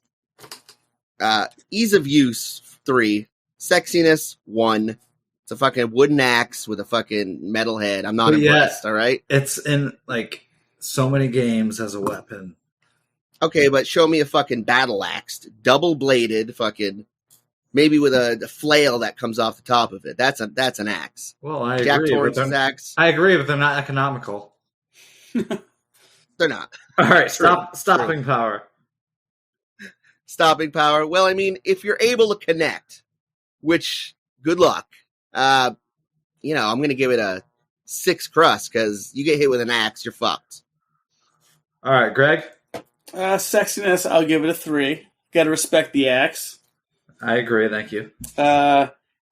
ease of use 3, sexiness 1. It's a fucking wooden axe with a fucking metal head. I'm not But yeah. impressed, all right? It's in like so many games as a weapon. Okay, but show me a fucking battle axe, double bladed, fucking maybe with a flail that comes off the top of it. That's an axe. Well, I Jack agree. Torrance's But axe. I agree, but they're not economical. They're not. All right, True. stopping power. Stopping power. Well, I mean, if you're able to connect, which good luck. I'm gonna give it a 6 crust because you get hit with an axe, you're fucked. All right, Greg. Sexiness, I'll give it a 3. Got to respect the axe. I agree. Thank you.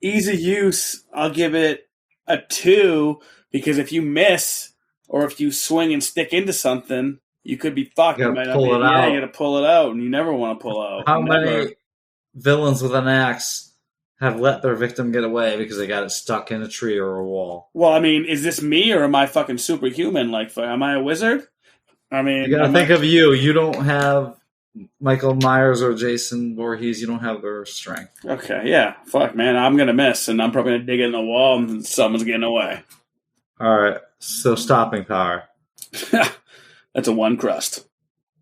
Ease of use, I'll give it a 2 because if you miss or if you swing and stick into something, you could be fucked. You gotta might not pull be- it yeah, out. you got to pull it out, and you never want to pull out. How Never. many villains with an axe have let their victim get away because they got it stuck in a tree or a wall? Well, I mean, is this me or am I fucking superhuman? Like, am I a wizard? I mean, You gotta think of you. You don't have Michael Myers or Jason Voorhees. You don't have their strength. Okay, yeah, fuck, man, I'm gonna miss, and I'm probably gonna dig in the wall, and someone's getting away. All right. So stopping power. That's a 1 crust.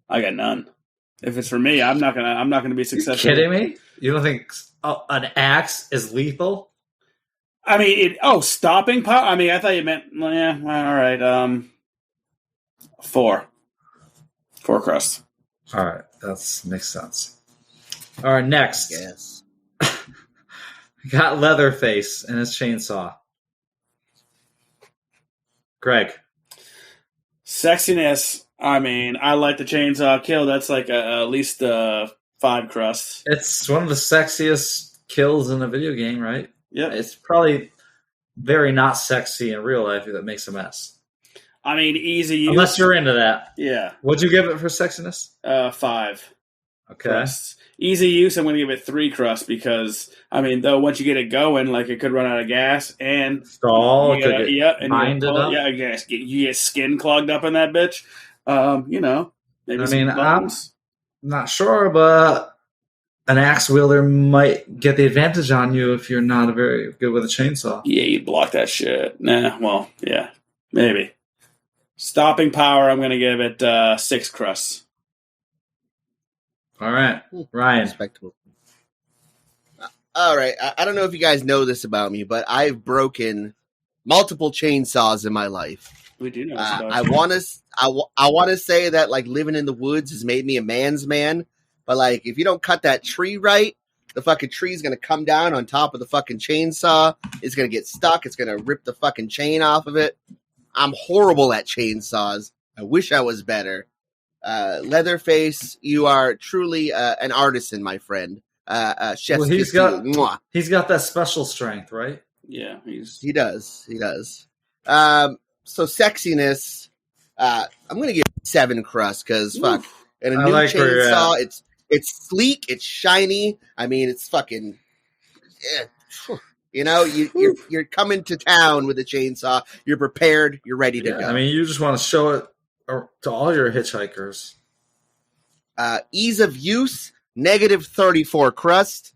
I got none. If it's for me, I'm not gonna be You successful. kidding me? You don't think an axe is lethal? I mean, stopping power. I mean, I thought you meant. Yeah, all right. 4 crust. All right, that makes sense. All right, next. Yes. Got Leatherface and his chainsaw. Greg. Sexiness. I mean, I like the chainsaw kill. That's like at least 5 crusts. It's one of the sexiest kills in a video game, right? Yep. It's probably very not sexy in real life that makes a mess. I mean, easy use. Unless you're into that. Yeah. What'd you give it for sexiness? 5 Okay. crusts. Easy use, I'm going to give it 3 crusts because, I mean, though, once you get it going, like, it could run out of gas and... Stall. you Could gotta- get yeah, and binded up. yeah, I guess. You get skin clogged up in that bitch. Maybe I some mean, I'm bones. not sure, but an axe wielder might get the advantage on you if you're not very good with a chainsaw. Yeah, you'd block that shit. Nah, well, yeah, maybe. Stopping power, I'm going to give it 6 crusts. All right, Ryan. Respectable. All right. I don't know if you guys know this about me, but I've broken multiple chainsaws in my life. We do know this about I you. want to say that like living in the woods has made me a man's man, but like if you don't cut that tree right, the fucking tree's gonna come down on top of the fucking chainsaw. It's gonna get stuck. It's gonna rip the fucking chain off of it. I'm horrible at chainsaws. I wish I was better. Leatherface, you are truly an artisan, my friend. Chef's Well, he's kiss to you. Mwah. He's got that special strength, right? Yeah, he's... He does. So sexiness, I'm gonna give it 7 crust because fuck. And a I new like where you're chainsaw, it's sleek, it's shiny. I mean, it's fucking. You're coming to town with a chainsaw. You're prepared. You're ready to go. I mean, you just want to show it to all your hitchhikers. Ease of use, negative 34 crust.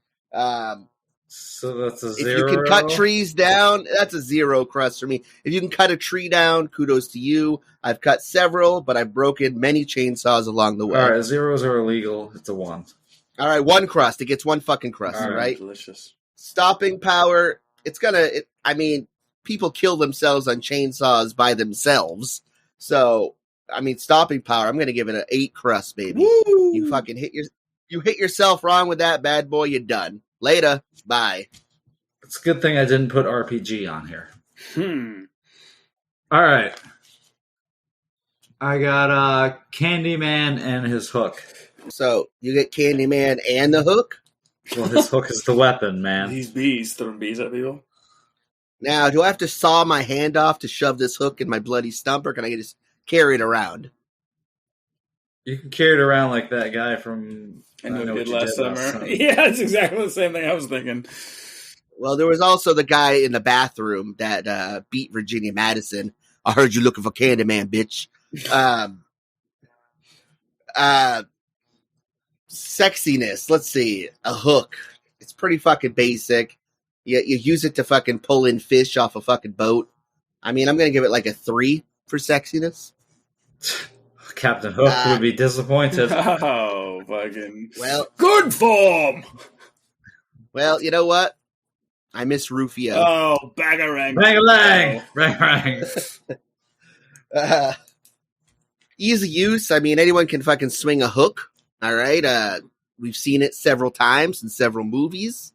So that's a If 0. you can cut trees down, that's a 0 crust for me. If you can cut a tree down, kudos to you. I've cut several, but I've broken many chainsaws along the way. All right, 0s are illegal. It's a 1. All right, 1 crust. It gets 1 fucking crust, All all right. right? delicious. Stopping power, people kill themselves on chainsaws by themselves. So, stopping power, I'm going to give it an 8 crust, baby. Woo! You fucking hit yourself wrong with that bad boy, you're done. Later. Bye. It's a good thing I didn't put RPG on here. All All right. I got Candyman and his hook. So, you get Candyman and the hook? Well, his hook is the weapon, man. These bees throwing bees at people. Now, do I have to saw my hand off to shove this hook in my bloody stump, or can I just carry it around? You can carry it around like that guy from I know What we did You last summer. Summer. Yeah, that's exactly the same thing I was thinking. Well, there was also the guy in the bathroom that beat Virginia Madison. I heard you looking for Candyman, bitch. Sexiness. Let's see. A hook. It's pretty fucking basic. You use it to fucking pull in fish off a fucking boat. I mean, I'm going to give it like a 3 for sexiness. Captain Hook would be disappointed. Oh, fucking. Well, good form! Well, you know what? I miss Rufio. Oh, bagarang. Bang-a-lang! Bang-a-lang! Easy use. I mean, anyone can fucking swing a hook. All right. We've seen it several times in several movies.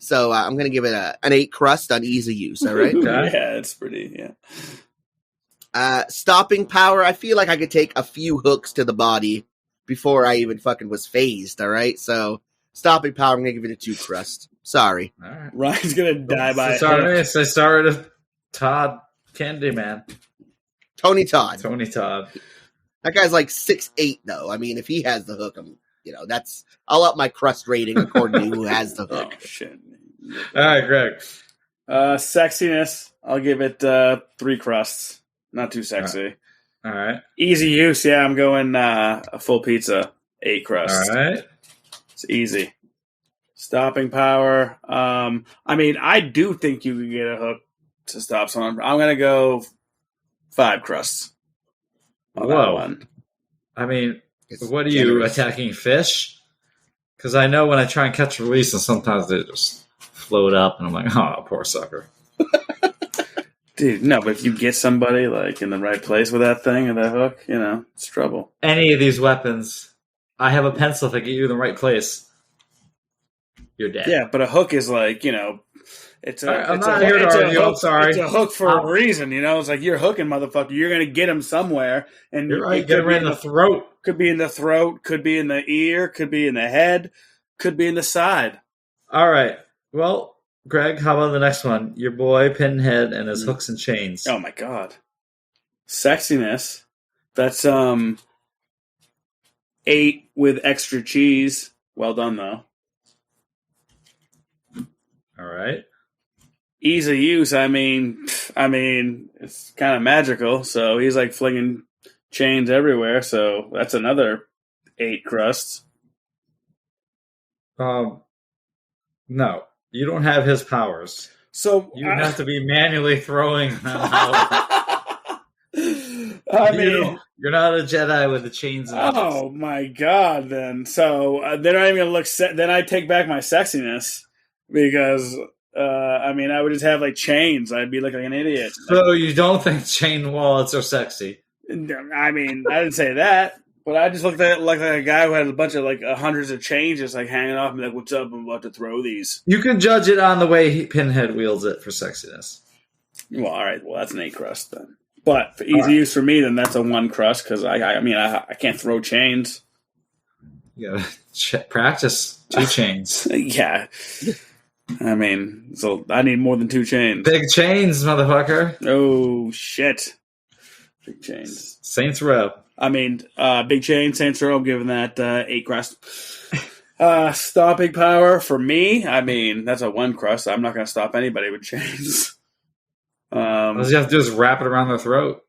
So I'm going to give it an 8 crust on easy use. All right. Yeah, it's pretty, yeah. Stopping power. I feel like I could take a few hooks to the body before I even fucking was phased. All right. So stopping power, I'm going to give it a 2 crust. Sorry. All right. Ryan's going to die by Sorry, hook. I started with Todd Candyman. Tony Todd. Tony Todd. That guy's like 6'8", though. I mean, if he has the hook, I'll up my crust rating according to who has the Oh, hook. shit. All right, Greg. Sexiness, I'll give it 3 crusts. Not too sexy. All right. Easy use, yeah, I'm going a full pizza, 8 crusts. All right. It's easy. Stopping power. I mean, I do think you can get a hook to stop someone. I'm going to go 5 crusts on that Whoa. one. I mean, It's what are you, generous. attacking fish? Because I know when I try and catch a release, and sometimes they just float up, and I'm like, oh, poor sucker. Dude, no, but if you get somebody like in the right place with that thing and that hook, it's trouble. Any of these weapons, I have a pencil. If I get you in the right place, you're dead. Yeah, but a hook is like, it's a, I'm it's not a, here to it's a argue, hook, I'm sorry. It's a hook for a reason, It's like you're hooking, motherfucker. You're going to get him somewhere. And You're right. it Get could him be right in the throat. Could be in the throat, could be in the ear, could be in the head, could be in the side. All right. Well, Greg, how about the next one? Your boy Pinhead and his hooks and chains. Oh my god. Sexiness. That's 8 with extra cheese. Well done though. All right. Ease of use, I mean, it's kind of magical. So he's like flinging chains everywhere. So that's another 8 crusts. No, you don't have his powers. So You have to be manually throwing them out. You're not a Jedi with the chains. And oh my god! Then so they're not even gonna look. Then I take back my sexiness because I would just have like chains. I'd be looking like an idiot. So you don't think chain wallets are sexy? I mean, I didn't say that, but I just looked at it like a guy who had a bunch of like hundreds of chains just like hanging off me. Like, what's up? I'm about to throw these. You can judge it on the way Pinhead wields it for sexiness. Well, all right. Well, that's an 8 crust then. But for easy use for me, then that's a 1 crust because I can't throw chains. You gotta practice 2 chains. Yeah. I mean, so I need more than 2 chains. Big chains, motherfucker. Oh, shit. Big chains. Saints Row. I mean, big chain, Saints Row, I'm giving that 8 crust. Stopping power for me, I mean, that's a 1 crust. I'm not going to stop anybody with chains. All you have to do is wrap it around their throat.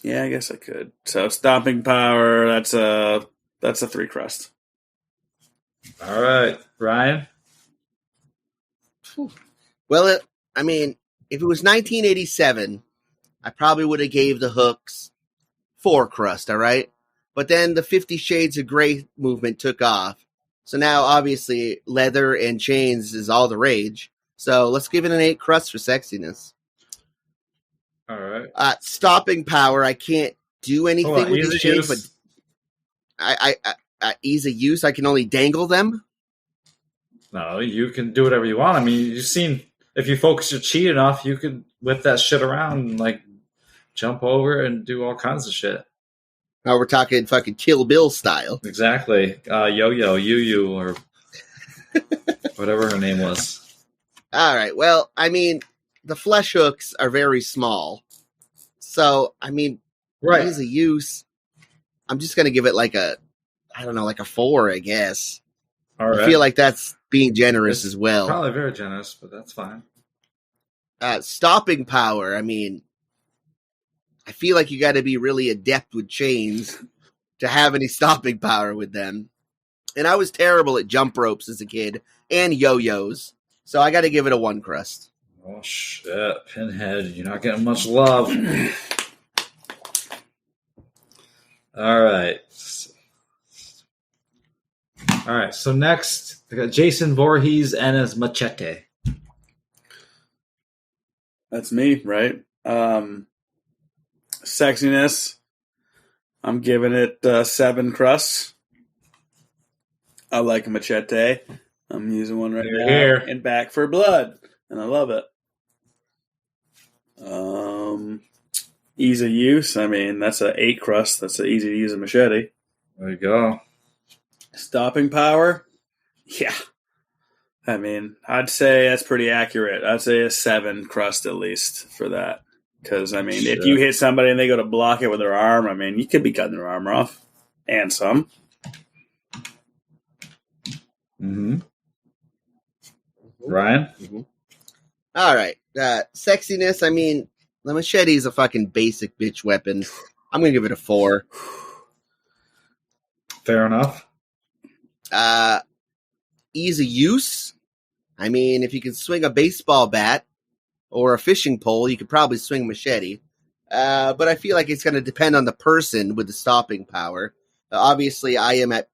Yeah, I guess I could. So stopping power, that's a 3 crust. All right, Ryan. Well, if it was 1987, I probably would have gave the hooks 4 crust, all right? But then the 50 Shades of Grey movement took off. So now, obviously, leather and chains is all the rage. So let's give it an 8 crust for sexiness. All right. Stopping power, I can't do anything with these chains, but I ease of use, I can only dangle them. No, you can do whatever you want. I mean, you've seen, if you focus your chi enough, you could whip that shit around and, like, jump over and do all kinds of shit. Now we're talking fucking Kill Bill style. Exactly. Yo-Yo, Yu-Yu, or whatever her name was. All right. Well, I mean, the flesh hooks are very small. So, I mean, Right. ease of use, I'm just going to give it like a 4, I guess. All right. I feel like that's being generous It's as well. Probably very generous, but that's fine. Stopping power, I mean, I feel like you got to be really adept with chains to have any stopping power with them. And I was terrible at jump ropes as a kid and yo-yos. So I got to give it a 1 crust. Oh, shit. Pinhead, you're not getting much love. All right. All right, so next, I got Jason Voorhees and his machete. That's me, right? Sexiness, I'm giving it 7 crusts. I like a machete. I'm using one right now. Here. And Back for Blood, and I love it. Ease of use, I mean, that's an 8 crust. That's an easy to use a machete. There you go. Stopping power, yeah. I mean, I'd say that's pretty accurate. I'd say a 7 crust at least for that. Because, I mean, if you hit somebody and they go to block it with their arm, I mean, you could be cutting their arm off. And some. Mm-hmm. Ryan? Mm-hmm. All right. Sexiness, I mean, the machete is a fucking basic bitch weapon. I'm going to give it a 4. Fair enough. Ease of use, I mean, if you can swing a baseball bat or a fishing pole, you could probably swing a machete. But I feel like it's going to depend on the person with the stopping power. Obviously, I am at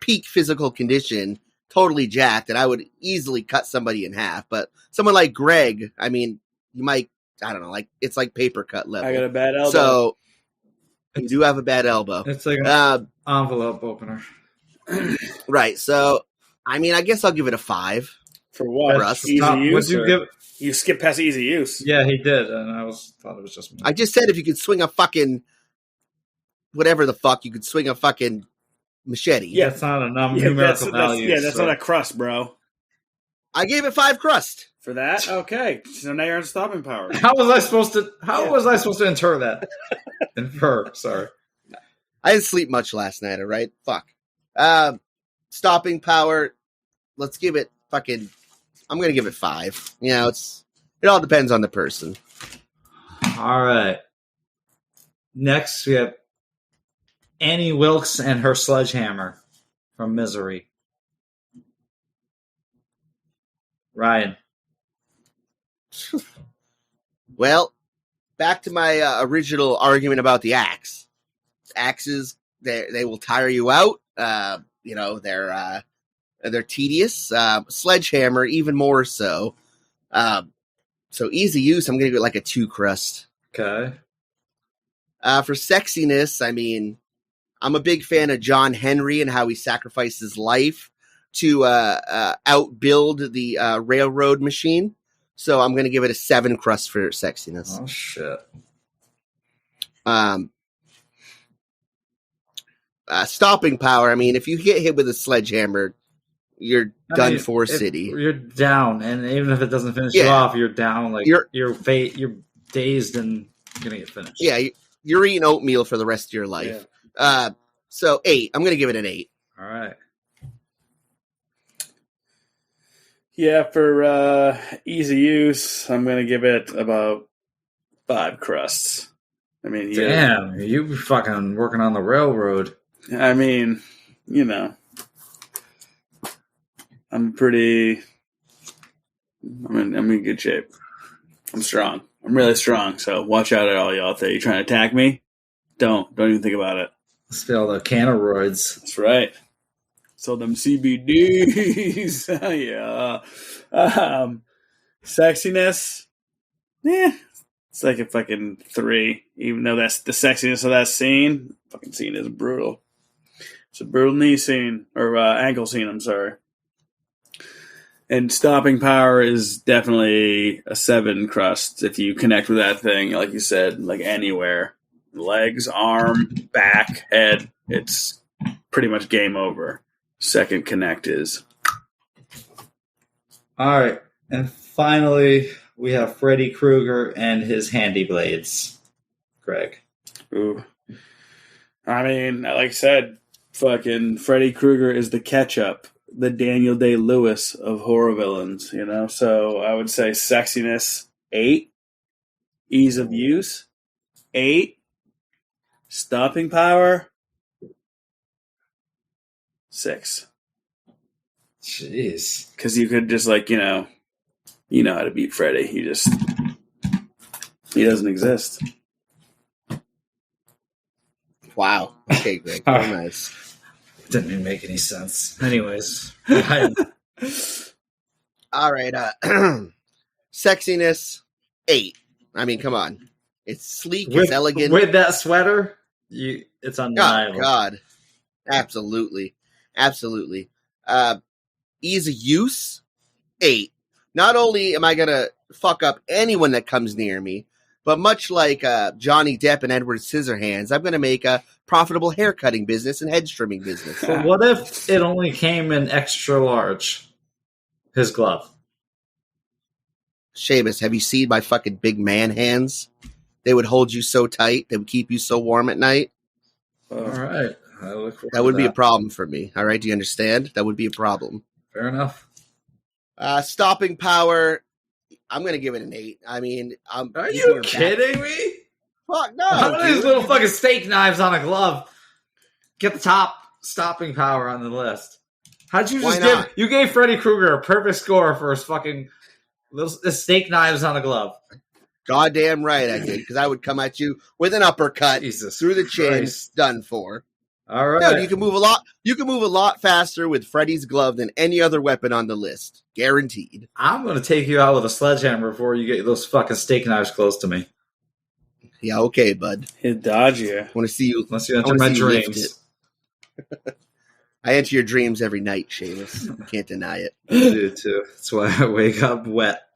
peak physical condition, totally jacked, and I would easily cut somebody in half. But someone like Greg, I mean, you might, I don't know, like it's like paper cut level. I got a bad elbow. So you do have a bad elbow. It's like an envelope opener. Right. So, I mean, I guess I'll give it a 5. For what? Russ. Easy use? Would you give? You skip past easy use. Yeah, he did, and I thought it was just me. I just said if you could swing a fucking whatever the fuck, you could swing a fucking machete. Yeah. That's not a numerical value. That's not a crust, bro. I gave it 5 crust. For that? Okay. So now you're on stopping power. How was I supposed to infer that? Infer, sorry. I didn't sleep much last night, all right? Fuck. Stopping power, let's give it fucking, I'm going to give it 5. You know, it all depends on the person. All right. Next, we have Annie Wilkes and her sledgehammer from Misery. Ryan. Well, back to my original argument about the axe. Axes, they will tire you out. You know, they're tedious. Sledgehammer, even more so. So easy use, I'm going to give it like a 2 crust. Okay. For sexiness, I mean, I'm a big fan of John Henry and how he sacrificed his life to outbuild the railroad machine. So I'm going to give it a 7 crust for sexiness. Oh, shit. Stopping power, I mean, if you get hit with a sledgehammer, you're done for city. You're down, and even if it doesn't finish you off, you're down. Like you're dazed and gonna get finished. Yeah, you're eating oatmeal for the rest of your life. Yeah. So 8. I'm gonna give it an 8. All right. Yeah, for easy use, I'm gonna give it about 5 crusts. I mean, damn, you fucking working on the railroad. I mean, you know, I'm in good shape. I'm strong. I'm really strong. So watch out at all y'all out there. You trying to attack me? Don't even think about it. Let's feel the canneroids. That's right. So them CBDs. Yeah. Sexiness. Yeah. It's like a fucking 3. Even though that's the sexiness of that scene. Fucking scene is brutal. It's a brutal knee scene. Or ankle scene, I'm sorry. And stopping power is definitely a 7 crust if you connect with that thing, like you said, like anywhere. Legs, arm, back, head. It's pretty much game over. Second connect is. All right. And finally, we have Freddy Krueger and his handy blades. Greg. Ooh. I mean, like I said, fucking Freddy Krueger is the catch-up, the Daniel Day-Lewis of horror villains, you know? So I would say sexiness, 8. Ease of use, 8. Stopping power, 6. Jeez. Because you could just, like, you know how to beat Freddy. He doesn't exist. Wow. Okay, Greg. Very nice. Didn't even make any sense. Anyways. All right. Sexiness, 8. I mean, come on. It's sleek, it's elegant. With that sweater, it's undeniable. Oh, God. Absolutely. Absolutely. Ease of use, 8. Not only am I going to fuck up anyone that comes near me, but much like Johnny Depp and Edward Scissorhands, I'm going to make a profitable haircutting business and head trimming business. But what if it only came in extra large? His glove. Seamus, have you seen my fucking big man hands? They would hold you so tight. They would keep you so warm at night. All right. That would be a problem for me. All right. Do you understand? That would be a problem. Fair enough. Stopping power, I'm going to give it an 8. I mean, are you kidding me? Fuck, no. How many of these little fucking steak knives on a glove get the top stopping power on the list? How'd you just you gave Freddy Krueger a perfect score for his fucking little steak knives on a glove? Goddamn right I did, because I would come at you with an uppercut through the chin. Christ. Done for. All right. No, you can move a lot. You can move a lot faster with Freddy's glove than any other weapon on the list, guaranteed. I'm going to take you out with a sledgehammer before you get those fucking steak knives close to me. Yeah, okay, bud. He'd dodge you. I want to see you. Unless you enter my dreams. I enter your dreams every night, Seamus. You can't deny it. I do too. That's why I wake up wet.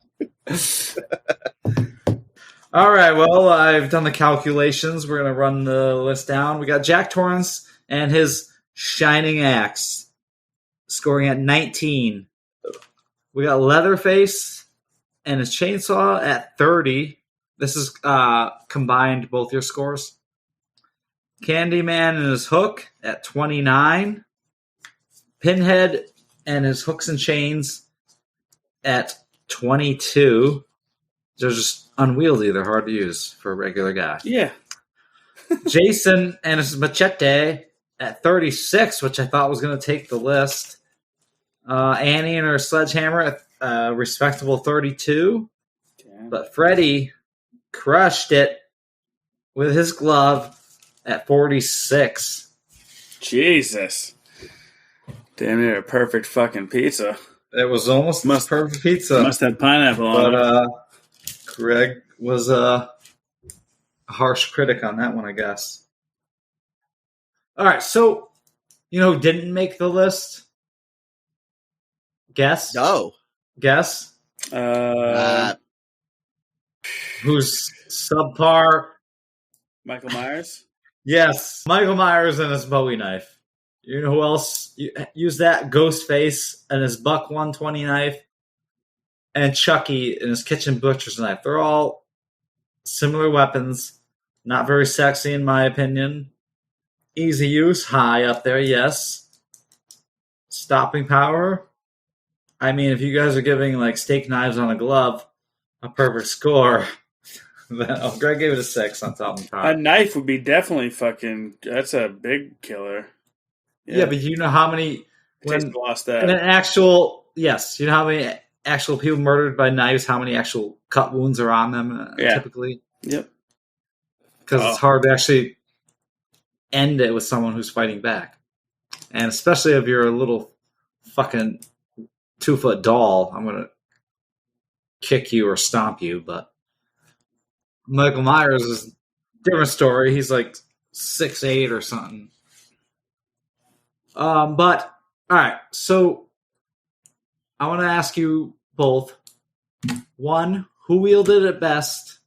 All right, well, I've done the calculations. We're going to run the list down. We got Jack Torrance and his Shining Axe scoring at 19. We got Leatherface and his chainsaw at 30. This is combined both your scores. Candyman and his hook at 29. Pinhead and his hooks and chains at 22. They're just unwieldy. They're hard to use for a regular guy. Yeah. Jason and his machete at 36, which I thought was going to take the list. Annie and her sledgehammer at a respectable 32. Damn. But Freddy crushed it with his glove at 46. Jesus. Damn near a perfect fucking pizza. It was almost perfect pizza. Must have pineapple on it. But Greg was a harsh critic on that one, I guess. All right, so you know who didn't make the list? Guess? No. Guess? Who's subpar? Michael Myers? Yes, Michael Myers and his Bowie knife. You know who else used that? Ghostface and his Buck 120 knife. And Chucky and his kitchen butcher's knife. They're all similar weapons. Not very sexy in my opinion. Easy use, high up there, yes. Stopping power. I mean, if you guys are giving like steak knives on a glove a perfect score, then Greg gave it a 6 on stopping power. A knife would be definitely fucking. That's a big killer. Yeah, but you know how many lost that. And an actual yes, you know how many actual people murdered by knives, how many actual cut wounds are on them typically? Yep. Because it's hard to actually end it with someone who's fighting back. And especially if you're a little fucking 2-foot doll, I'm going to kick you or stomp you. But Michael Myers is a different story. He's like 6'8" or something. But, all right, so I want to ask you both. One, who wielded it best?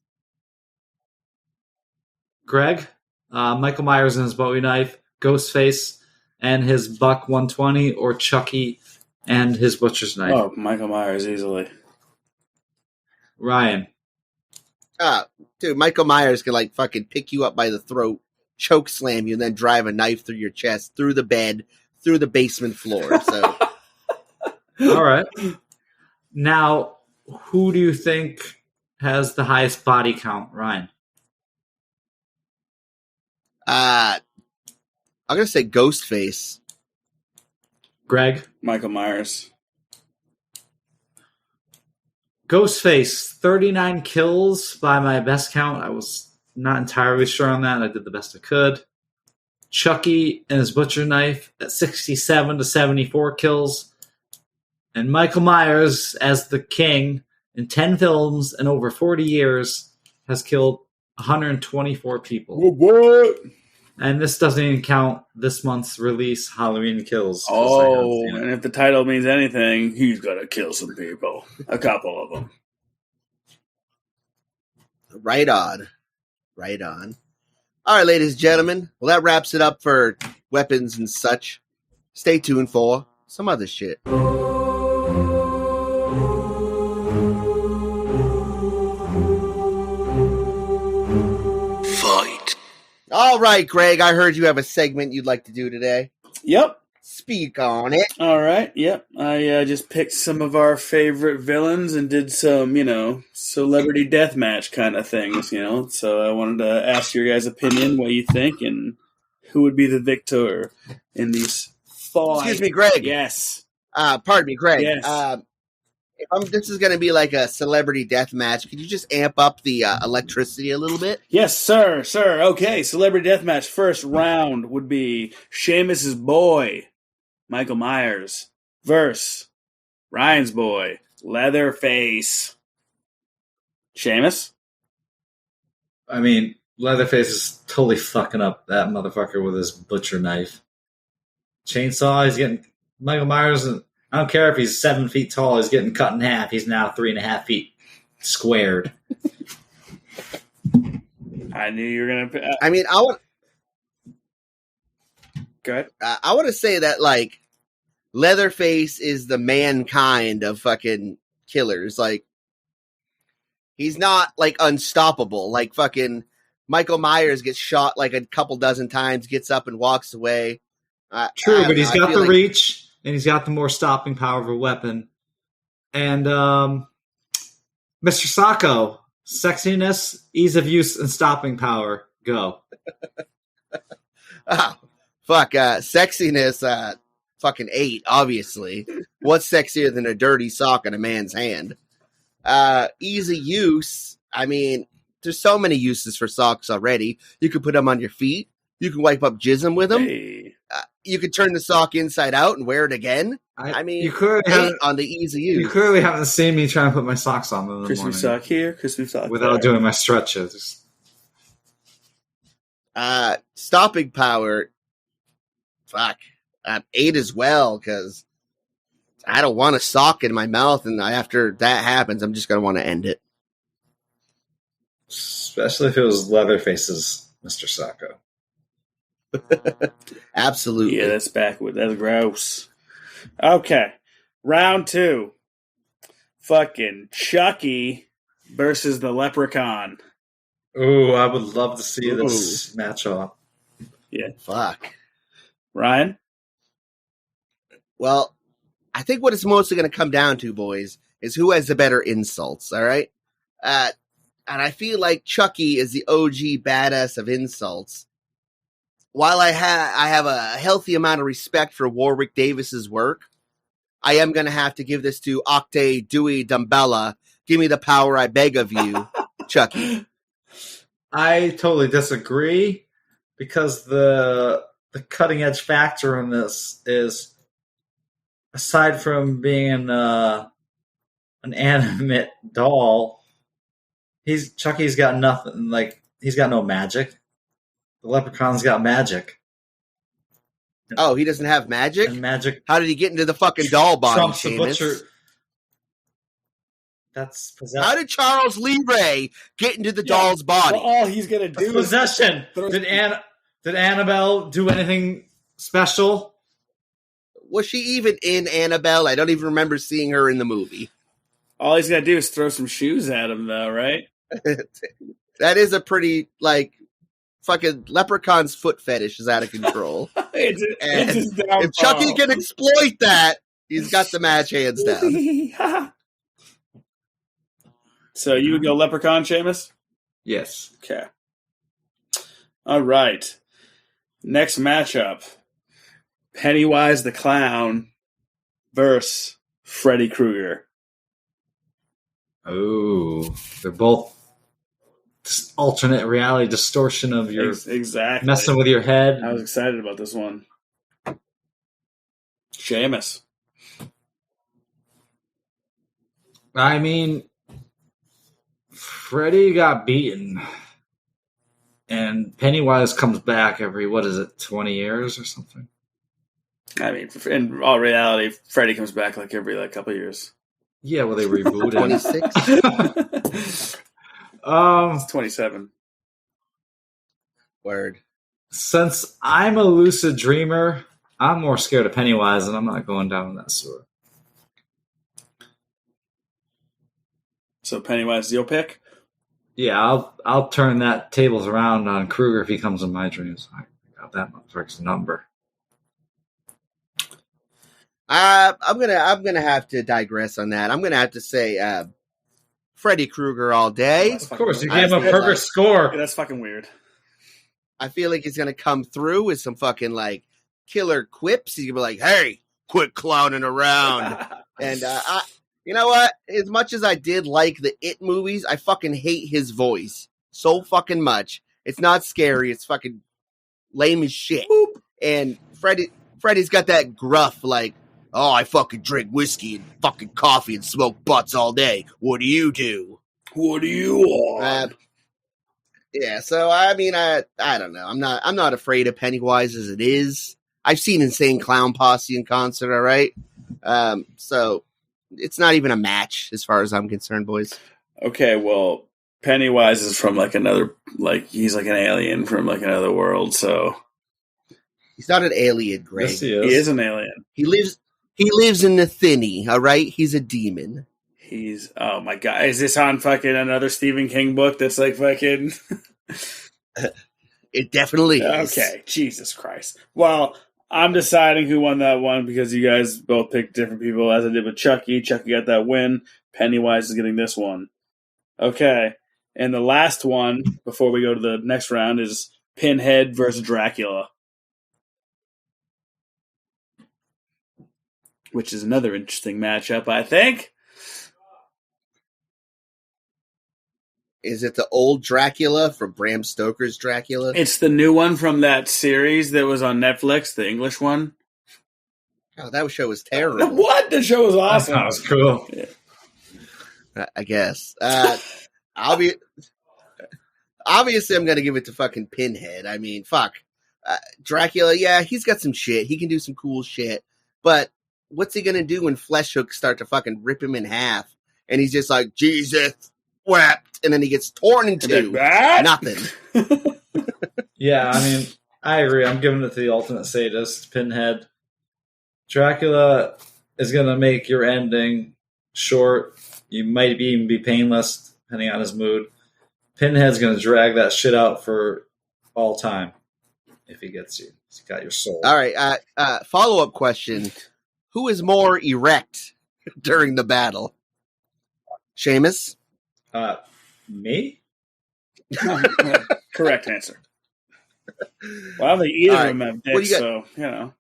Greg, Michael Myers and his Bowie knife, Ghostface and his Buck 120, or Chucky and his butcher's knife? Oh, Michael Myers, easily. Ryan. Dude, Michael Myers can like fucking pick you up by the throat, choke slam you, and then drive a knife through your chest, through the bed, through the basement floor. So, All right. Now, who do you think has the highest body count, Ryan? I'm gonna say Ghostface. Greg? Michael Myers. Ghostface, 39 kills by my best count. I was not entirely sure on that. I did the best I could. Chucky and his butcher knife at 67 to 74 kills. And Michael Myers, as the king, in 10 films and over 40 years, has killed 124 people. What? And this doesn't even count this month's release, Halloween Kills. Oh, and if the title means anything, he's got to kill some people. A couple of them. Right on. Right on. All right, ladies and gentlemen. Well, that wraps it up for weapons and such. Stay tuned for some other shit. Fight. All right, Greg, I heard you have a segment you'd like to do today. Yep. Speak on it. All right. Yep. I just picked some of our favorite villains and did some, celebrity deathmatch kind of things, So I wanted to ask your guys' opinion, what you think, and who would be the victor in these five. Excuse me, Greg. Yes. Pardon me, Greg. Yes. If this is going to be like a celebrity death match, could you just amp up the electricity a little bit? Yes, sir. Okay, celebrity deathmatch. First round would be Seamus's boy, Michael Myers, versus Ryan's boy, Leatherface. Seamus? I mean, Leatherface is totally fucking up that motherfucker with his butcher knife. Chainsaw, he's getting... Michael Myers, I don't care if he's 7 feet tall, he's getting cut in half. He's now 3.5 feet squared. I knew you were going to... I mean, I want... Go ahead. I want to say that, like, Leatherface is the mankind of fucking killers. Like, he's not, like, unstoppable. Like, fucking Michael Myers gets shot, like, a couple dozen times, gets up and walks away. True, but he's got the reach, and he's got the more stopping power of a weapon. And Mr. Sacco, sexiness, ease of use, and stopping power. Go. Oh, fuck, sexiness, fucking 8, obviously. What's sexier than a dirty sock in a man's hand? Easy use, I mean, there's so many uses for socks already. You could put them on your feet. You can wipe up jism with them. Hey. You could turn the sock inside out and wear it again. I mean, you clearly on the easy use. You clearly haven't seen me trying to put my socks on in the Crispy morning. sock here, crispy sock without there. doing my stretches. Stopping power, fuck, 8 as well, because I don't want a sock in my mouth, and after that happens, I'm just going to want to end it. Especially if it was Leatherface's Mr. Sacco. Absolutely. Yeah, that's backward. That's gross. Okay. Round 2. Fucking Chucky versus the Leprechaun. Ooh, I would love to see this match up. Yeah. Fuck. Ryan? Well, I think what it's mostly going to come down to, boys, is who has the better insults, all right? And I feel like Chucky is the OG badass of insults. While I have a healthy amount of respect for Warwick Davis's work, I am going to have to give this to Octay Dewey Dumbella. Give me the power, I beg of you, Chucky. I totally disagree because the cutting edge factor in this is, aside from being an animate doll, Chucky's got nothing. Like, he's got no magic. The Leprechaun's got magic. Oh, he doesn't have magic? And magic. How did he get into the fucking doll body, Trumps the Seamus? butcher. That's possession. How did Charles Lee Ray get into the doll's body? Well, all he's going to do is... Possession. Did Annabelle do anything special? Was she even in Annabelle? I don't even remember seeing her in the movie. All he's got to do is throw some shoes at him, though, right? That is a pretty, like, fucking leprechaun's foot fetish is out of control. It's his if Chucky can exploit that, he's got the match hands down. So you would go Leprechaun, Seamus? Yes. Okay. All right. Next matchup. Pennywise the Clown versus Freddy Krueger. Oh, they're both alternate reality distortion of your exactly messing with your head. I was excited about this one. Seamus. I mean, Freddy got beaten, and Pennywise comes back every 20 years or something. I mean, in all reality, Freddy comes back like every couple of years. Yeah, well, they rebooted. 26. It's 27. Word. Since I'm a lucid dreamer, I'm more scared of Pennywise, and I'm not going down that sewer. So Pennywise is your pick? Yeah, I'll turn that tables around on Krueger if he comes in my dreams. I got that motherfucker's number. I'm gonna have to digress on that. I'm gonna have to say Freddy Krueger all day. Of course, you gave him a perfect score. Yeah, that's fucking weird. I feel like he's gonna come through with some fucking like killer quips. He's gonna be like, "Hey, quit clowning around." And you know what? As much as I did like the It movies, I fucking hate his voice so fucking much. It's not scary. It's fucking lame as shit. Boop. And Freddy's got that gruff like, "Oh, I fucking drink whiskey and fucking coffee and smoke butts all day. What do you do? What do you want?" Yeah, so I mean, I don't know. I'm not afraid of Pennywise as it is. I've seen Insane Clown Posse in concert. All right, so it's not even a match as far as I'm concerned, boys. Okay, well, Pennywise is from another, he's like an alien from another world. So he's not an alien, Greg. Yes, he is. He is an alien. He lives in the thinny. All right, he's a demon. He's, oh my god, is this on fucking another Stephen King book that's fucking... It definitely is. Okay, Jesus Christ. Well, I'm deciding who won that one because you guys both picked different people, as I did with Chucky. Chucky got that win. Pennywise is getting this one. Okay, and the last one, before we go to the next round, is Pinhead versus Dracula. Which is another interesting matchup, I think. Is it the old Dracula from Bram Stoker's Dracula? It's the new one from that series that was on Netflix, the English one. Oh, that show was terrible. What? The show was awesome. That was cool. Yeah. I guess. Obviously, I'm going to give it to fucking Pinhead. I mean, fuck. Dracula, yeah, he's got some shit. He can do some cool shit. But what's he going to do when flesh hooks start to fucking rip him in half? And he's just like, Jesus wept. And then he gets torn in two. Nothing. Yeah, I mean, I agree. I'm giving it to the ultimate sadist, Pinhead. Dracula is going to make your ending short. You might even be painless, depending on his mood. Pinhead's going to drag that shit out for all time if he gets you. He's got your soul. All right. Follow-up question. Who is more erect during the battle? Seamus? Me? Correct answer. Well, I don't think either of them have What do dicks, you got? so, you know.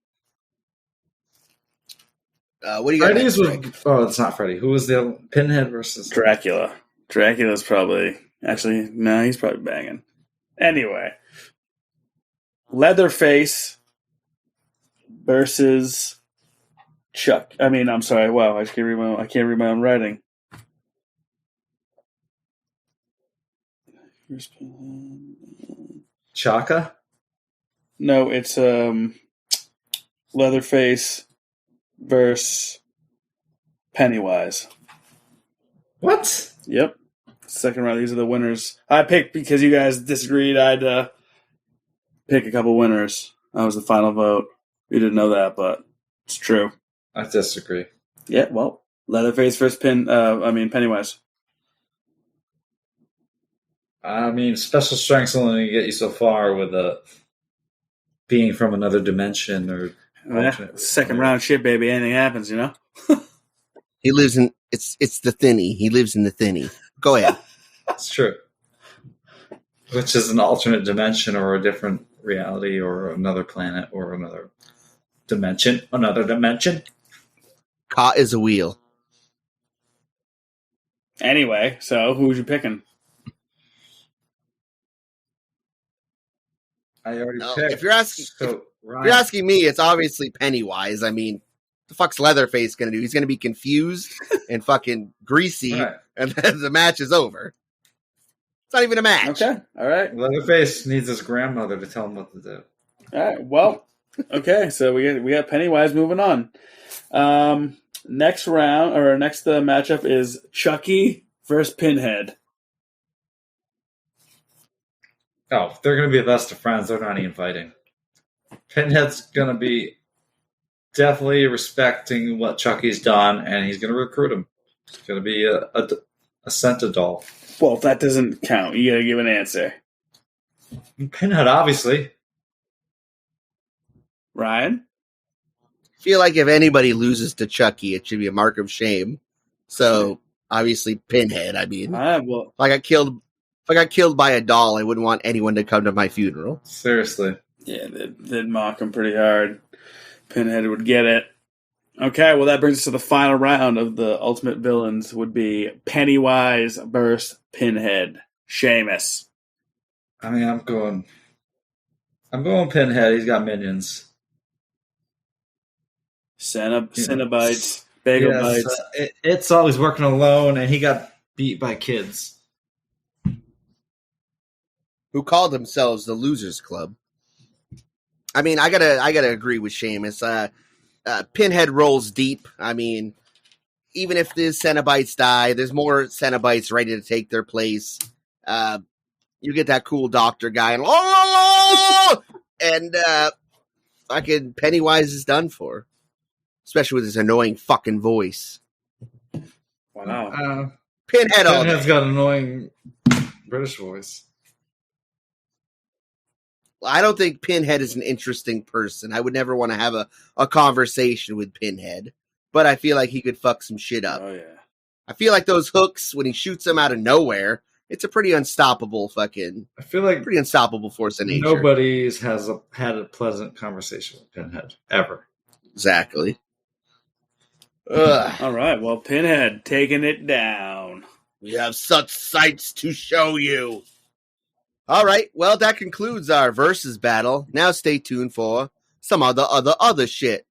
What do you got? Freddy's next, was... Greg? Oh, it's not Freddy. Who was the Pinhead versus... Dracula. Dracula's probably... Actually, no, he's probably banging. Anyway. Leatherface versus Chuck. I mean, I'm sorry. Wow, I can't read my own writing. Chaka? No, it's Leatherface versus Pennywise. What? Yep. Second round. These are the winners. I picked because you guys disagreed. I'd pick a couple winners. That was the final vote. You didn't know that, but it's true. I disagree. Yeah, well, Leatherface versus Pennywise. I mean, special strength's only going to get you so far with a being from another dimension or alternate. Second round shit, baby. Anything happens, you know? He lives in it's the thinny. He lives in the thinny. Go ahead. That's true. Which is an alternate dimension or a different reality or another planet or another dimension. Another dimension. Caught is a wheel. Anyway, so who's you picking? I already No, picked. if you're asking me, it's obviously Pennywise. I mean, the fuck's Leatherface going to do? He's going to be confused and fucking greasy, Right. and then the match is over. It's not even a match. Okay, all right. Leatherface needs his grandmother to tell him what to do. All right, well, okay, so we got Pennywise moving on. Next round, or next matchup is Chucky versus Pinhead. Oh, they're going to be the best of friends. They're not even fighting. Pinhead's going to be definitely respecting what Chucky's done, and he's going to recruit him. It's going to be a Santa doll. Well, that doesn't count. You got to give an answer. Pinhead, obviously. Ryan? I feel like if anybody loses to Chucky, it should be a mark of shame. So, obviously, Pinhead. I mean, Well, if I got killed by a doll, I wouldn't want anyone to come to my funeral. Seriously. yeah, they'd mock him pretty hard. Pinhead would get it. Okay, well, that brings us to the final round of the Ultimate Villains would be Pennywise versus Pinhead. Seamus. I mean, I'm going Pinhead. He's got minions. Cinnabites, Bagel Yes, Bites. it's always working alone, and he got beat by kids. Who called themselves the Losers Club. I mean, I gotta agree with Seamus. Pinhead rolls deep. I mean, even if the Cenobites die, there's more Cenobites ready to take their place. You get that cool doctor guy, and fucking Pennywise is done for. Especially with his annoying fucking voice. Wow. Pinhead all Pinhead's day. got an annoying British voice. I don't think Pinhead is an interesting person. I would never want to have a conversation with Pinhead. But I feel like he could fuck some shit up. Oh, yeah. I feel like those hooks, when he shoots them out of nowhere, it's a pretty unstoppable fucking... I feel like Pretty unstoppable force of nature. nobody's had a pleasant conversation with Pinhead ever. Exactly. Ugh. All right, well, Pinhead taking it down. We have such sights to show you. All right, well, that concludes our versus battle. Now stay tuned for some other shit.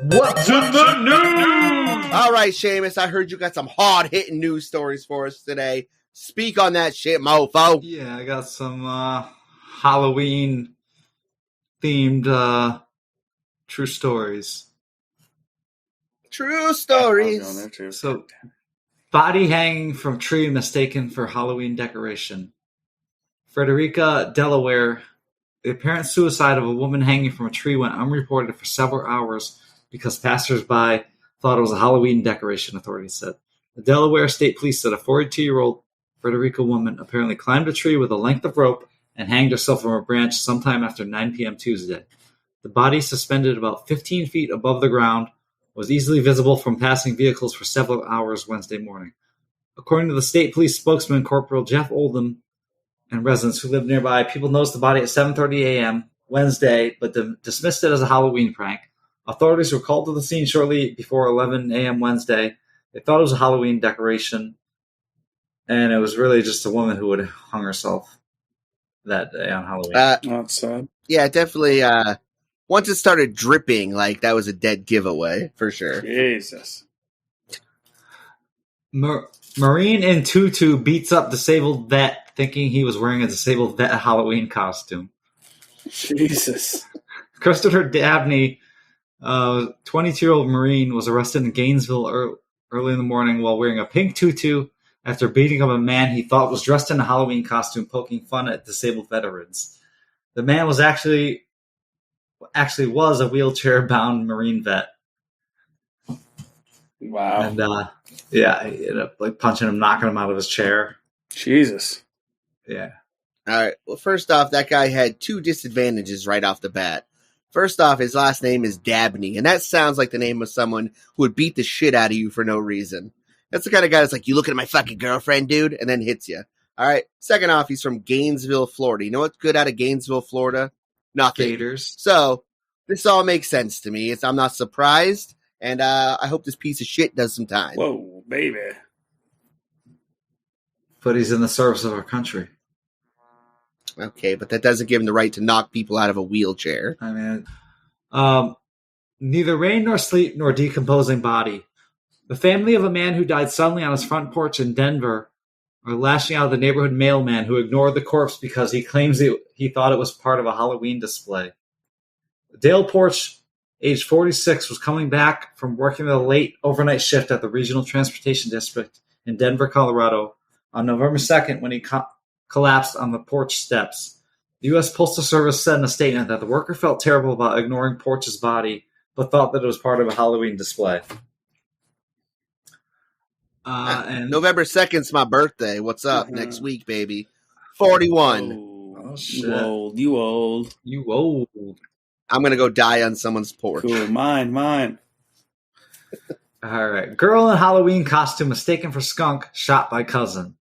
What's in the news? All right, Seamus, I heard you got some hard-hitting news stories for us today. Speak on that shit, mofo. Yeah, I got some Halloween themed true stories. True stories. I'll go on there, too. So, body hanging from tree mistaken for Halloween decoration. Frederica, Delaware. The apparent suicide of a woman hanging from a tree went unreported for several hours because passersby thought it was a Halloween decoration, authorities said. The Delaware State Police said a 42-year-old Frederica woman apparently climbed a tree with a length of rope and hanged herself from a branch sometime after 9 p.m. Tuesday. The body, suspended about 15 feet above the ground, was easily visible from passing vehicles for several hours Wednesday morning. According to the state police spokesman, Corporal Jeff Oldham, and residents who lived nearby, people noticed the body at 7:30 a.m. Wednesday, but dismissed it as a Halloween prank. Authorities were called to the scene shortly before 11 a.m. Wednesday. They thought it was a Halloween decoration, and it was really just a woman who had hung herself that day on Halloween. That's sad. Yeah, definitely. Once it started dripping, like, that was a dead giveaway, for sure. Jesus. Marine in tutu beats up disabled vet thinking he was wearing a disabled vet Halloween costume. Jesus. Christopher Dabney, 22-year-old Marine, was arrested in Gainesville early in the morning while wearing a pink tutu after beating up a man he thought was dressed in a Halloween costume, poking fun at disabled veterans. The man was actually actually was a wheelchair-bound Marine vet. Wow. And he ended up like punching him, knocking him out of his chair. Jesus. Yeah. All right. Well, first off, that guy had two disadvantages right off the bat. First off, his last name is Dabney, and that sounds like the name of someone who would beat the shit out of you for no reason. That's the kind of guy that's like, you looking at my fucking girlfriend, dude, and then hits you. All right. Second off, he's from Gainesville, Florida. You know what's good out of Gainesville, Florida? Nothing. Gators. So this all makes sense to me. I'm not surprised, and I hope this piece of shit does some time. Whoa, baby. But he's in the service of our country. Okay, but that doesn't give him the right to knock people out of a wheelchair. I mean, neither rain nor sleep nor decomposing body. The family of a man who died suddenly on his front porch in Denver are lashing out at the neighborhood mailman who ignored the corpse because he claims he thought it was part of a Halloween display. Dale Porch, age 46, was coming back from working the late overnight shift at the Regional Transportation District in Denver, Colorado on November 2nd when he collapsed on the porch steps. The U.S. Postal Service said in a statement that the worker felt terrible about ignoring Porch's body, but thought that it was part of a Halloween display. And November 2nd's my birthday. What's up? Next week, baby. 41. Oh, shit. You old. You old. You old. I'm going to go die on someone's porch. Cool. Mine. All right. Girl in Halloween costume mistaken for skunk, shot by cousin.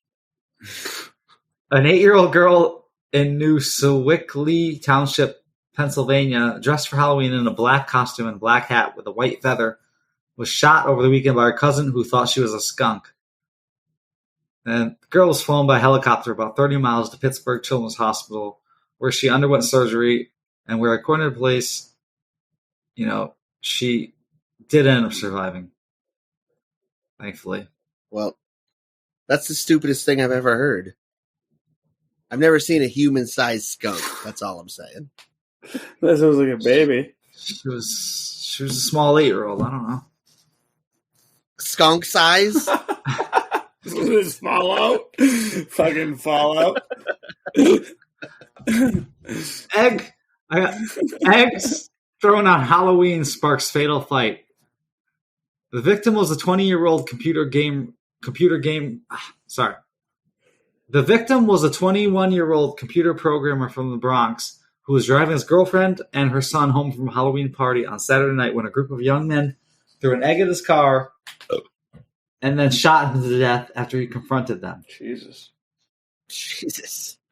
An 8-year-old girl in New Sewickley Township, Pennsylvania, dressed for Halloween in a black costume and black hat with a white feather, was shot over the weekend by her cousin who thought she was a skunk. And the girl was flown by helicopter about 30 miles to Pittsburgh Children's Hospital, where she underwent surgery and where, according to the police, she did end up surviving. Thankfully. Well, that's the stupidest thing I've ever heard. I've never seen a human-sized skunk. That's all I'm saying. That sounds like a baby. She was a small 8-year-old. I don't know. Skunk size? This Fallout? Fucking Fallout. Eggs thrown on Halloween sparks fatal fight. The victim was a 20-year-old The victim was a 21-year-old computer programmer from the Bronx who was driving his girlfriend and her son home from a Halloween party on Saturday night when a group of young men threw an egg at his car and then shot him to death after he confronted them. Jesus.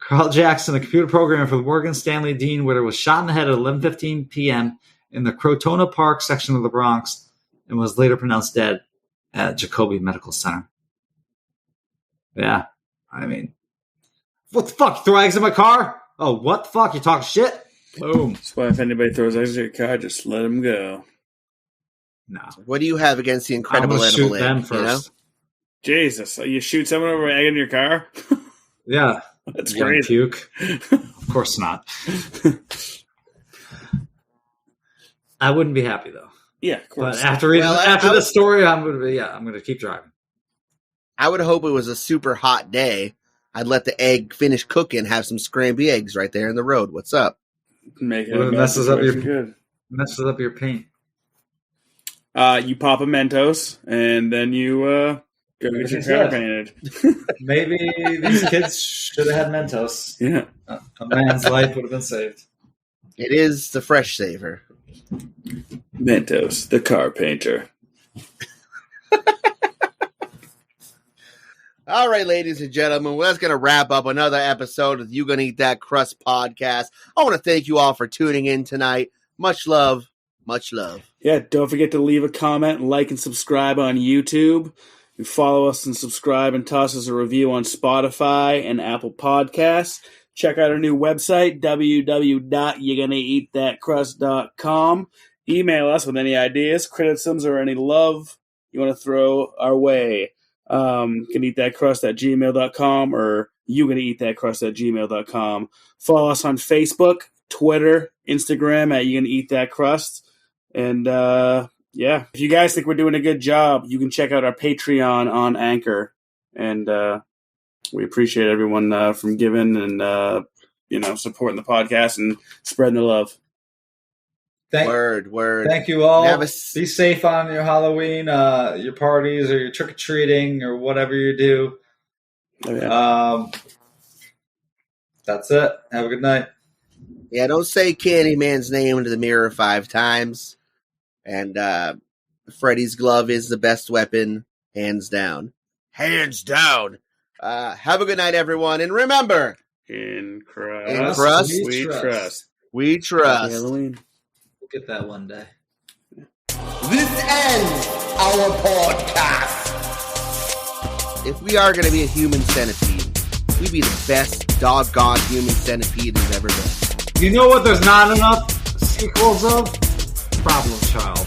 Carl Jackson, a computer programmer for the Morgan Stanley Dean Witter, was shot in the head at 11:15 p.m. in the Crotona Park section of the Bronx and was later pronounced dead at Jacobi Medical Center. Yeah, I mean, what the fuck? You throw eggs in my car? Oh, what the fuck? You talking shit? Boom. That's why if anybody throws eggs at your car, just let them go. No. What do you have against the incredible I'm animal shoot them egg? first. Jesus, so you shoot someone over an egg in your car? Yeah. That's Young crazy. Puke. Of course not. I wouldn't be happy though. Yeah, of course. But after this story, I'm gonna keep driving. I would hope it was a super hot day. I'd let the egg finish cooking, have some scrambled eggs right there in the road. What's up? Make it Well, a it messes up good. your paint. You pop a Mentos, and then you go get your car painted. Maybe these kids should have had Mentos. Yeah. A man's life would have been saved. It is the fresh saver. Mentos, the car painter. All right, ladies and gentlemen, well, that's going to wrap up another episode of You Gonna Eat That Crust podcast. I want to thank you all for tuning in tonight. Much love. Much love. Yeah, don't forget to leave a comment, like, and subscribe on YouTube. You follow us and subscribe and toss us a review on Spotify and Apple Podcasts. Check out our new website, www.yougonnaeatthatcrust.com. Email us with any ideas, criticisms, or any love you want to throw our way. You can eat that crust at gmail.com or you gonna eat that crust at gmail.com. Follow us on Facebook, Twitter, Instagram at You Gonna Eat That Crust. And yeah, if you guys think we're doing a good job, you can check out our Patreon on Anchor. And we appreciate everyone from giving and supporting the podcast and spreading the love. Word. Thank you all. Have a Be safe on your Halloween, your parties, or your trick or treating, or whatever you do. Oh, yeah. That's it. Have a good night. Yeah, don't say Candyman's name into the mirror 5 times. And Freddy's glove is the best weapon, hands down. Hands down. Have a good night, everyone. And remember, In crust, crust, we trust. we trust. Happy Halloween. We'll get that one day. This ends our podcast. If we are going to be a human centipede, we'd be the best doggone human centipede there's ever been. You know what there's not enough sequels of? Problem Child.